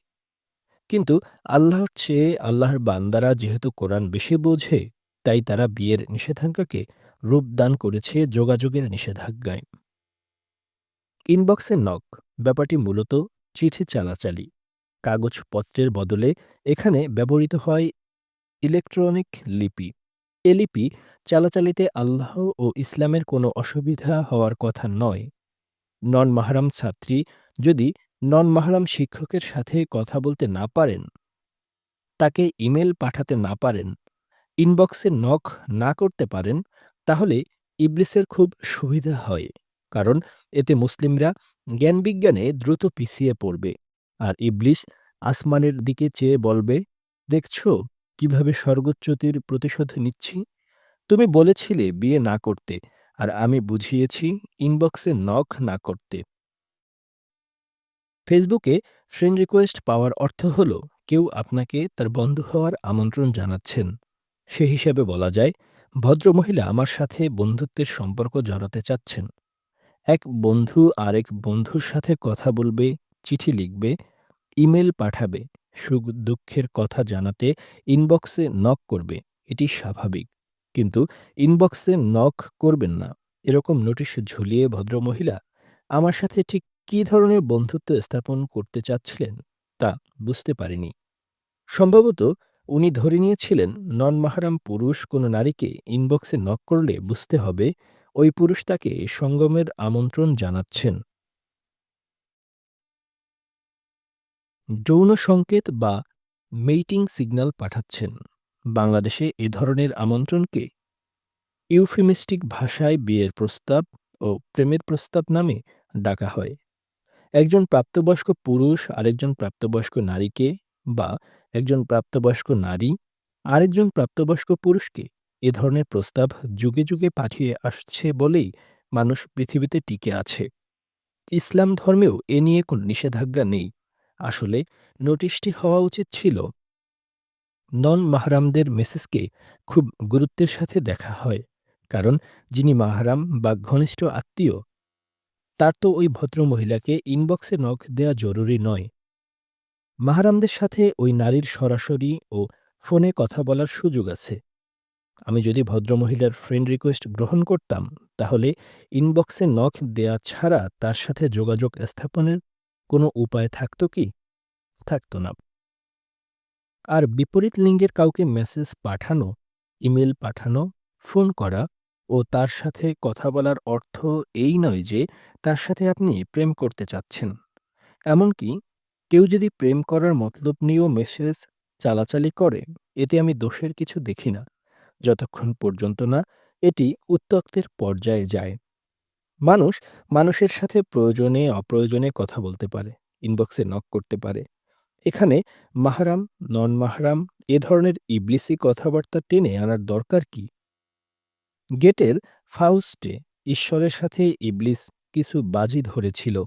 কিন্তু আল্লাহর চেয়ে আল্লাহর বান্দারা যেহেতু কোরআন বেশি বোঝে, তাই তারা বিয়ের নিষেধাজ্ঞাকে রূপদান করেছে যোগাযোগের নিষেধাজ্ঞায়। ইনবক্সে নক ব্যাপারটি মূলত চিঠি চালাচালি, কাগজপত্রের বদলে এখানে ব্যবহৃত হয় ইলেকট্রনিক লিপি। এ লিপি চালাচালিতে আল্লাহ ও ইসলামের কোনো অসুবিধা হওয়ার কথা নয়। নন মাহরাম ছাত্রী যদি নন মাহরাম শিক্ষকের সাথে কথা বলতে না পারেন, তাকে ইমেল পাঠাতে না পারেন, ইনবক্সে নক না করতে পারেন, তাহলে ইবলিসের খুব সুবিধা হয়। কারণ এতে মুসলিমরা জ্ঞানবিজ্ঞানে দ্রুত পিছিয়ে পড়বে। আর ইবলিস আসমানের দিকে চেয়ে বলবে, দেখছ কিভাবে স্বর্গচ্যুতির প্রতিশোধ নিচ্ছি? তুমি বলেছিলে বিয়ে না করতে, আর আমি বুঝিয়েছি ইনবক্সে নক না করতে। ফেসবুকে ফ্রেন্ড রিকোয়েস্ট পাওয়ার অর্থ হল কেউ আপনাকে তার বন্ধু হওয়ার আমন্ত্রণ জানাচ্ছেন। সে হিসেবে বলা যায়, ভদ্রমহিলা আমার সাথে বন্ধুত্বের সম্পর্ক জড়াতে চাচ্ছেন। এক বন্ধু আরেক বন্ধুর সাথে কথা বলবে, চিঠি লিখবে, ইমেল পাঠাবে, সুখ-দুঃখের কথা জানাতে ইনবক্সে নক করবে। এটি স্বাভাবিক। কিন্তু ইনবক্সে নক করবেন না, এরকম নোটিশ ঝুলিয়ে ভদ্রমহিলা আমার সাথে ঠিক কী ধরনের বন্ধুত্ব স্থাপন করতে চাচ্ছিলেন, তা বুঝতে পারিনি। সম্ভবত উনি ধরে নিয়েছিলেন নন মাহরাম পুরুষ কোনো নারীকে ইনবক্সে নক করলে বুঝতে হবে ওই পুরুষ তাকে সঙ্গমের আমন্ত্রণ জানাচ্ছেন। যৌন সংকেত বা মেইটিং সিগন্যাল পাঠাচ্ছেন। বাংলাদেশে এ ধরনের আমন্ত্রণকে ইউফেমিস্টিক ভাষায় বিয়ের প্রস্তাব ও প্রেমের প্রস্তাব নামে ডাকা হয়। একজন প্রাপ্তবয়স্ক পুরুষ আরেকজন প্রাপ্তবয়স্ক নারীকে বা একজন প্রাপ্তবয়স্ক নারী আরেকজন প্রাপ্তবয়স্ক পুরুষকে এ ধরনের প্রস্তাব যুগে যুগে পাঠিয়ে আসছে বলেই মানুষ পৃথিবীতে টিকে আছে। ইসলাম ধর্মেও এ নিয়ে কোনো নিষেধাজ্ঞা নেই। আসলে নোটিশটি হওয়া উচিত ছিল, নন মাহরামদের মেসেজকে খুব গুরুত্বের সাথে দেখা হয়। কারণ যিনি মাহরাম বা ঘনিষ্ঠ আত্মীয়, তার তো ওই ভদ্রমহিলাকে ইনবক্সে নক দেয়া জরুরি নয়। মাহরামদের সাথে ওই নারীর সরাসরি ও ফোনে কথা বলার সুযোগ আছে। আমি যদি ভদ্রমহিলার ফ্রেন্ড রিকোয়েস্ট গ্রহণ করতাম, তাহলে ইনবক্সে নক দেয়া ছাড়া তার সাথে যোগাযোগ স্থাপনের কোনো উপায় থাকতো কি? থাকতো না। আর বিপরীত লিঙ্গের কাউকে মেসেজ পাঠানো, ইমেল পাঠানো, ফোন করা ও তার সাথে কথা বলার অর্থ এই নয় যে তার সাথে আপনি প্রেম করতে চাচ্ছেন। এমনকি কেউ যদি প্রেম করার মতলব নিয়েও মেসেজ চালাচালি করে, এতে আমি দোষের কিছু দেখি না, যতক্ষণ পর্যন্ত না এটি উত্ত্যক্তের পর্যায়ে যায়। মানুষ মানুষের সাথে প্রয়োজনে অপ্রয়োজনে কথা বলতে পারে, ইনবক্সে নক করতে পারে। এখানে মাহরাম, নন মাহরাম এ ধরনের ইবলিসি কথাবার্তা টেনে আনার দরকার কি? গেটের ফাউস্টে ঈশ্বরের সাথে ইবলিস কিছু বাজি ধরেছিল।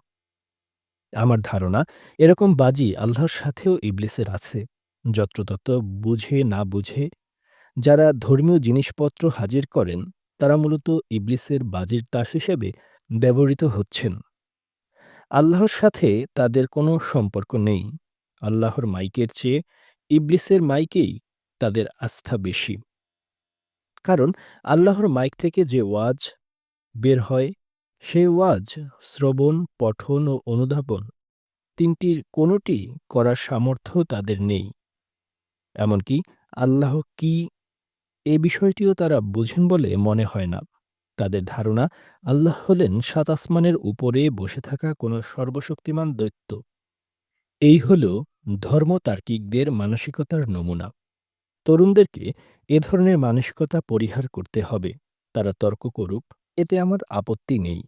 আমার ধারণা এরকম বাজি আল্লাহর সাথেও ইবলিসের আছে। যত্রতত্র বুঝে না বুঝে যারা ধর্মীয় জিনিসপত্র হাজির করেন, তারা মূলত ইবলিসের বাজির তাস হিসেবে ব্যবহৃত হচ্ছেন। আল্লাহর সাথে তাদের কোনো সম্পর্ক নেই। আল্লাহর মাইকের চেয়ে ইবলিসের মাইকেই তাদের আস্থা বেশি। কারণ আল্লাহর মাইক থেকে যে ওয়াজ বের হয়, সেই ওয়াজ শ্রবণ, পঠন ও অনুধাবন ৩ টির কোনোটি করার সামর্থ্য তাদের নেই। এমনকি আল্লাহ কি, এ বিষয়টিও তারা বুঝেন বলে মনে হয় না। তাদের ধারণা আল্লাহ হলেন ৭ আসমানের উপরে বসে থাকা কোনো সর্বশক্তিমান দৈত্য। এই হল ধর্মতার্কিকদের মানসিকতার নমুনা। তরুণদেরকে এ ধরনের মানসিকতা পরিহার করতে হবে। তারা তর্ক করুক, এতে আমার আপত্তি নেই।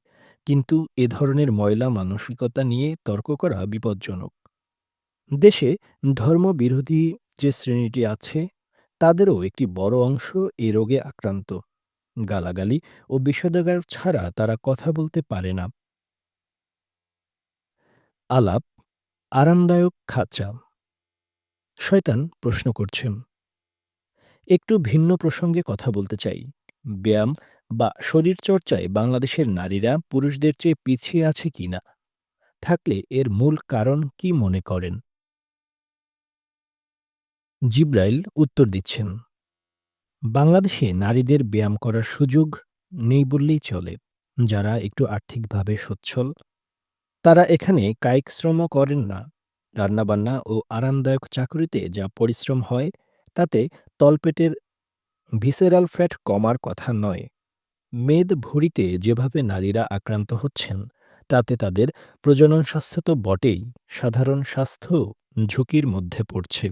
কিন্তু এ ধরনের ময়লা মানসিকতা নিয়ে তর্ক করা বিপজ্জনক। দেশে ধর্মবিরোধী যে শ্রেণীটি আছে, তাদেরও একটি বড় অংশ এ রোগে আক্রান্ত। গালাগালি ও বিষোদ্গার ছাড়া তারা কথা বলতে পারে না। আলাপ আরামদায়ক খাঁচা। শয়তান প্রশ্ন করছেন, একটু ভিন্ন প্রসঙ্গে কথা বলতে চাই। ব্যায়াম বা শরীরচর্চায় বাংলাদেশের নারীরা পুরুষদের চেয়ে পিছিয়ে আছে কিনা? থাকলে এর মূল কারণ কি মনে করেন? জিব্রাইল উত্তর দিচ্ছেন, বাংলাদেশে নারীদের ব্যায়াম করার সুযোগ নেই বললেই চলে। যারা একটু আর্থিকভাবে সচ্ছল, তারা এখানে কায়িক শ্রমও করেন না। রান্নাবান্না ও আরামদায়ক চাকরিতে যা পরিশ্রম হয়, তাতে তলপেটের ভিসেরাল ফ্যাট কমার কথা নয়। মেদভুঁড়িতে যেভাবে নারীরা আক্রান্ত হচ্ছেন, তাতে তাদের প্রজনন স্বাস্থ্য তো বটেই, সাধারণ স্বাস্থ্যও ঝুঁকির মধ্যে পড়ছে।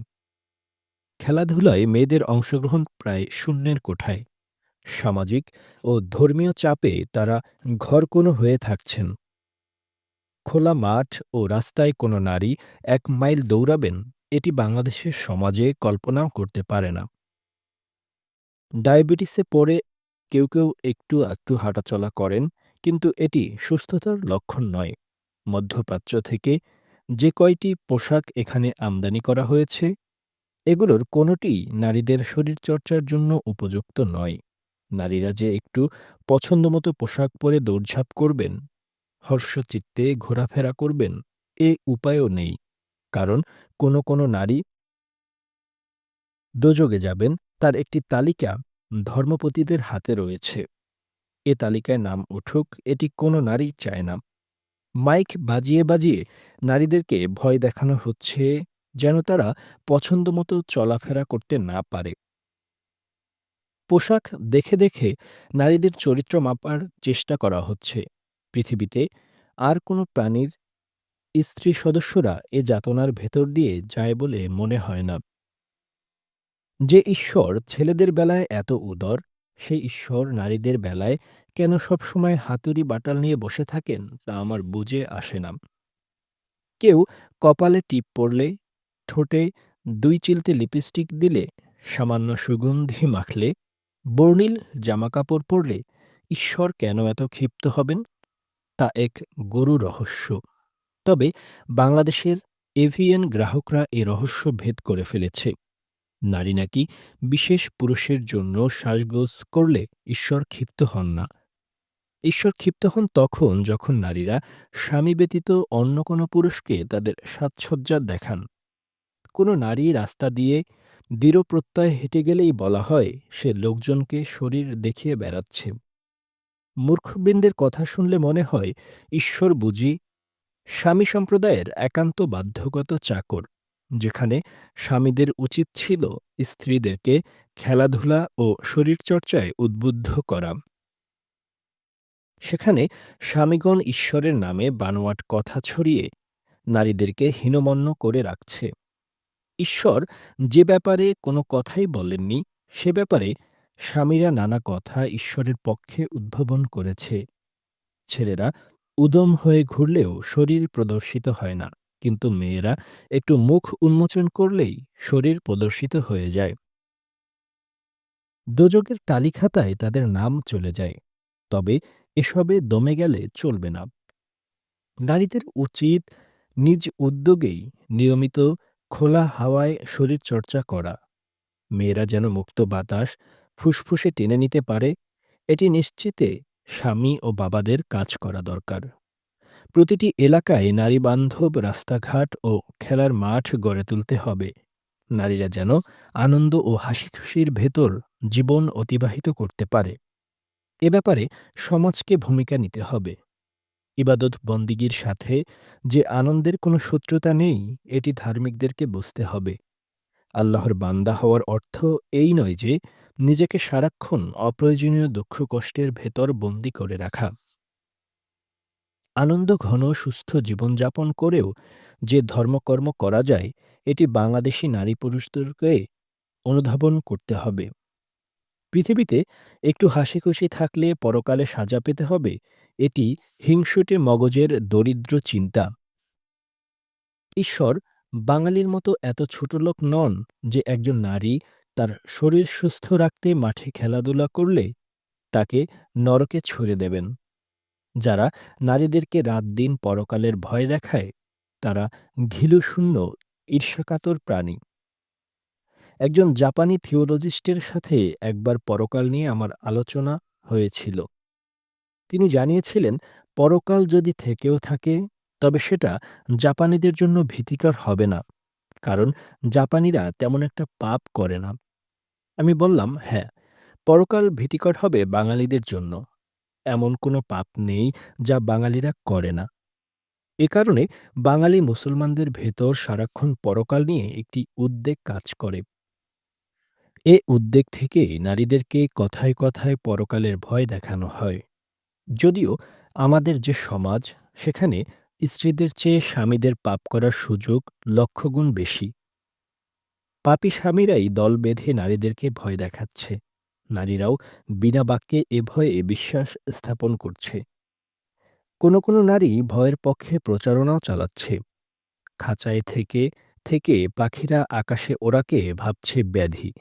খেলাধুলায় মেয়েদের অংশগ্রহণ প্রায় শূন্যের কোঠায়। সামাজিক ও ধর্মীয় চাপে তারা ঘরকুনো হয়ে থাকছেন। খোলা মাঠ ও রাস্তায় কোনো নারী ১ মাইল দৌড়াবেন, এটি বাংলাদেশের সমাজে কল্পনাও করতে পারে না। ডায়াবেটিসে পড়ে কেউ একটু আধটু হাঁটাচলা করেন, কিন্তু এটি সুস্থতার লক্ষণ নয়। মধ্যপ্রাচ্য থেকে যে কয়টি পোশাক এখানে আমদানি করা হয়েছে, এগুলোর কোনোটিই নারীদের শরীরচর্চার জন্য উপযুক্ত নয়। নারীরা যে একটু পছন্দমতো পোশাক পরে দৌড়ঝাঁপ করবেন, হর্ষচিত্তে ঘোরাফেরা করবেন, এ উপায়ও নেই। কারণ কোনো নারী দোজগে যাবেন, তার একটি তালিকা ধর্মপতিদের হাতে রয়েছে। এ তালিকায় নাম উঠুক, এটি কোনো নারী চায় না। মাইক বাজিয়ে নারীদেরকে ভয় দেখানো হচ্ছে, যেন তারা পছন্দমতো চলাফেরা করতে না পারে। পোশাক দেখে নারীদের চরিত্র মাপার চেষ্টা করা হচ্ছে। পৃথিবীতে আর কোনো প্রাণীর স্ত্রী সদস্যরা এ যাতনার ভেতর দিয়ে যায় বলে মনে হয় না। যে ঈশ্বর ছেলেদের বেলায় এত উদার, সেই ঈশ্বর নারীদের বেলায় কেন সবসময় হাতুড়ি বাটাল নিয়ে বসে থাকেন, তা আমার বুঝে আসে না। কেউ কপালে টিপ পরলে, ঠোঁটে ২ চিলতে লিপস্টিক দিলে, সামান্য সুগন্ধি মাখলে, বর্ণিল জামাকাপড় পরলে ঈশ্বর কেন এত ক্ষিপ্ত হবেন, তা এক গরু রহস্য। তবে বাংলাদেশের এভিএন গ্রাহকরা এ রহস্য ভেদ করে ফেলেছে। নারী নাকি বিশেষ পুরুষের জন্য সাজগোজ করলে ঈশ্বর ক্ষিপ্ত হন না। ঈশ্বর ক্ষিপ্ত হন তখন যখন নারীরা স্বামী ব্যতীত অন্য কোনো পুরুষকে তাদের সাজসজ্জা দেখান। কোনো নারী রাস্তা দিয়ে দৃঢ়প্রত্যয় হেঁটে গেলেই বলা হয় সে লোকজনকে শরীর দেখিয়ে বেড়াচ্ছে। মূর্খবৃন্দের কথা শুনলে মনে হয় ঈশ্বর বুঝি স্বামী সম্প্রদায়ের একান্ত বাধ্যগত চাকর, যেখানে স্বামীদের উচিত ছিল স্ত্রীদেরকে খেলাধুলা ও শরীরচর্চায় উদ্বুদ্ধ করা। সেখানে স্বামীগণ ঈশ্বরের নামে বানোয়াট কথা ছড়িয়ে নারীদেরকে হীনমন্য করে রাখছে। ঈশ্বর যে ব্যাপারে কোনো কথাই বলেননি, সে ব্যাপারে স্বামীরা নানা কথা ঈশ্বরের পক্ষে উদ্ভাবন করেছে। ছেলেরা উদম হয়ে ঘুরলেও শরীর প্রদর্শিত হয় না, কিন্তু মেয়েরা একটু মুখ উন্মোচন করলেই শরীর প্রদর্শিত হয়ে যায়। দোজখের তালিখাতায় তাদের নাম চলে যায়। তবে এসবে দমে গেলে চলবে না। নারীদের উচিত নিজ উদ্যোগেই নিয়মিত খোলা হাওয়ায় শরীরচর্চা করা। মেয়েরা যেন মুক্ত বাতাস ফুসফুসে টেনে নিতে পারে, এটি নিশ্চিতে স্বামী ও বাবাদের কাজ করা দরকার। প্রতিটি এলাকায় নারীবান্ধব রাস্তাঘাট ও খেলার মাঠ গড়ে তুলতে হবে। নারীরা যেন আনন্দ ও হাসিখুশির ভেতর জীবন অতিবাহিত করতে পারে। এ ব্যাপারে সমাজকে ভূমিকা নিতে হবে। ইবাদত বন্দিগির সাথে যে আনন্দের কোনো শত্রুতা নেই, এটি ধার্মিকদেরকে বুঝতে হবে। আল্লাহর বান্দা হওয়ার অর্থ এই নয় যে নিজেকে সারাক্ষণ অপ্রয়োজনীয় দুঃখ কষ্টের ভেতর বন্দী করে রাখা। আনন্দঘন সুস্থ জীবনযাপন করেও যে ধর্মকর্ম করা যায়, এটি বাংলাদেশী নারী পুরুষদেরকে অনুধাবন করতে হবে। পৃথিবীতে একটু হাসিখুশি থাকলে পরকালে সাজা পেতে হবে, এটি হিংসুটে মগজের দরিদ্র চিন্তা। ঈশ্বর বাঙালির মতো এত ছোটলোক নন যে একজন নারী তার শরীর সুস্থ রাখতে মাঠে খেলাধুলা করলে তাকে নরকে ছুঁড়ে দেবেন। যারা নারীদেরকে রাত-দিন পরকালের ভয় দেখায়, তারা ঘিলুশূন্য ঈর্ষাকাতর প্রাণী। একজন জাপানি থিওলজিস্টের সাথে একবার পরকাল নিয়ে আমার আলোচনা হয়েছিল। তিনি জানিয়েছিলেন, পরকাল যদি থেকেও থাকে, তবে সেটা জাপানিদের জন্য ভীতিকর হবে না। কারণ জাপানিরা তেমন একটা পাপ করে না। আমি বললাম, হ্যাঁ, পরকাল ভীতিকর হবে বাঙালিদের জন্য। এমন কোনো পাপ নেই যা বাঙালিরা করে না। এ কারণে বাঙালি মুসলমানদের ভেতর সারাক্ষণ পরকাল নিয়ে একটি উদ্বেগ কাজ করে। এ উদ্বেগ থেকেই নারীদেরকে কথায় পরকালের ভয় দেখানো হয়। যদিও আমাদের যে সমাজ, সেখানে স্ত্রীদের চেয়ে স্বামীদের পাপ করার সুযোগ লক্ষগুণ বেশি। পাপী স্বামীরাই দল বেঁধে নারীদেরকে ভয় দেখাচ্ছে। নারীরাও বিনা বাক্যে এ ভয়ে বিশ্বাস স্থাপন করছে। কোনো নারী ভয়ের পক্ষে প্রচারণাও চালাচ্ছে। খাঁচায় থেকে পাখিরা আকাশে ওড়াকে ভাবছে ব্যাধি।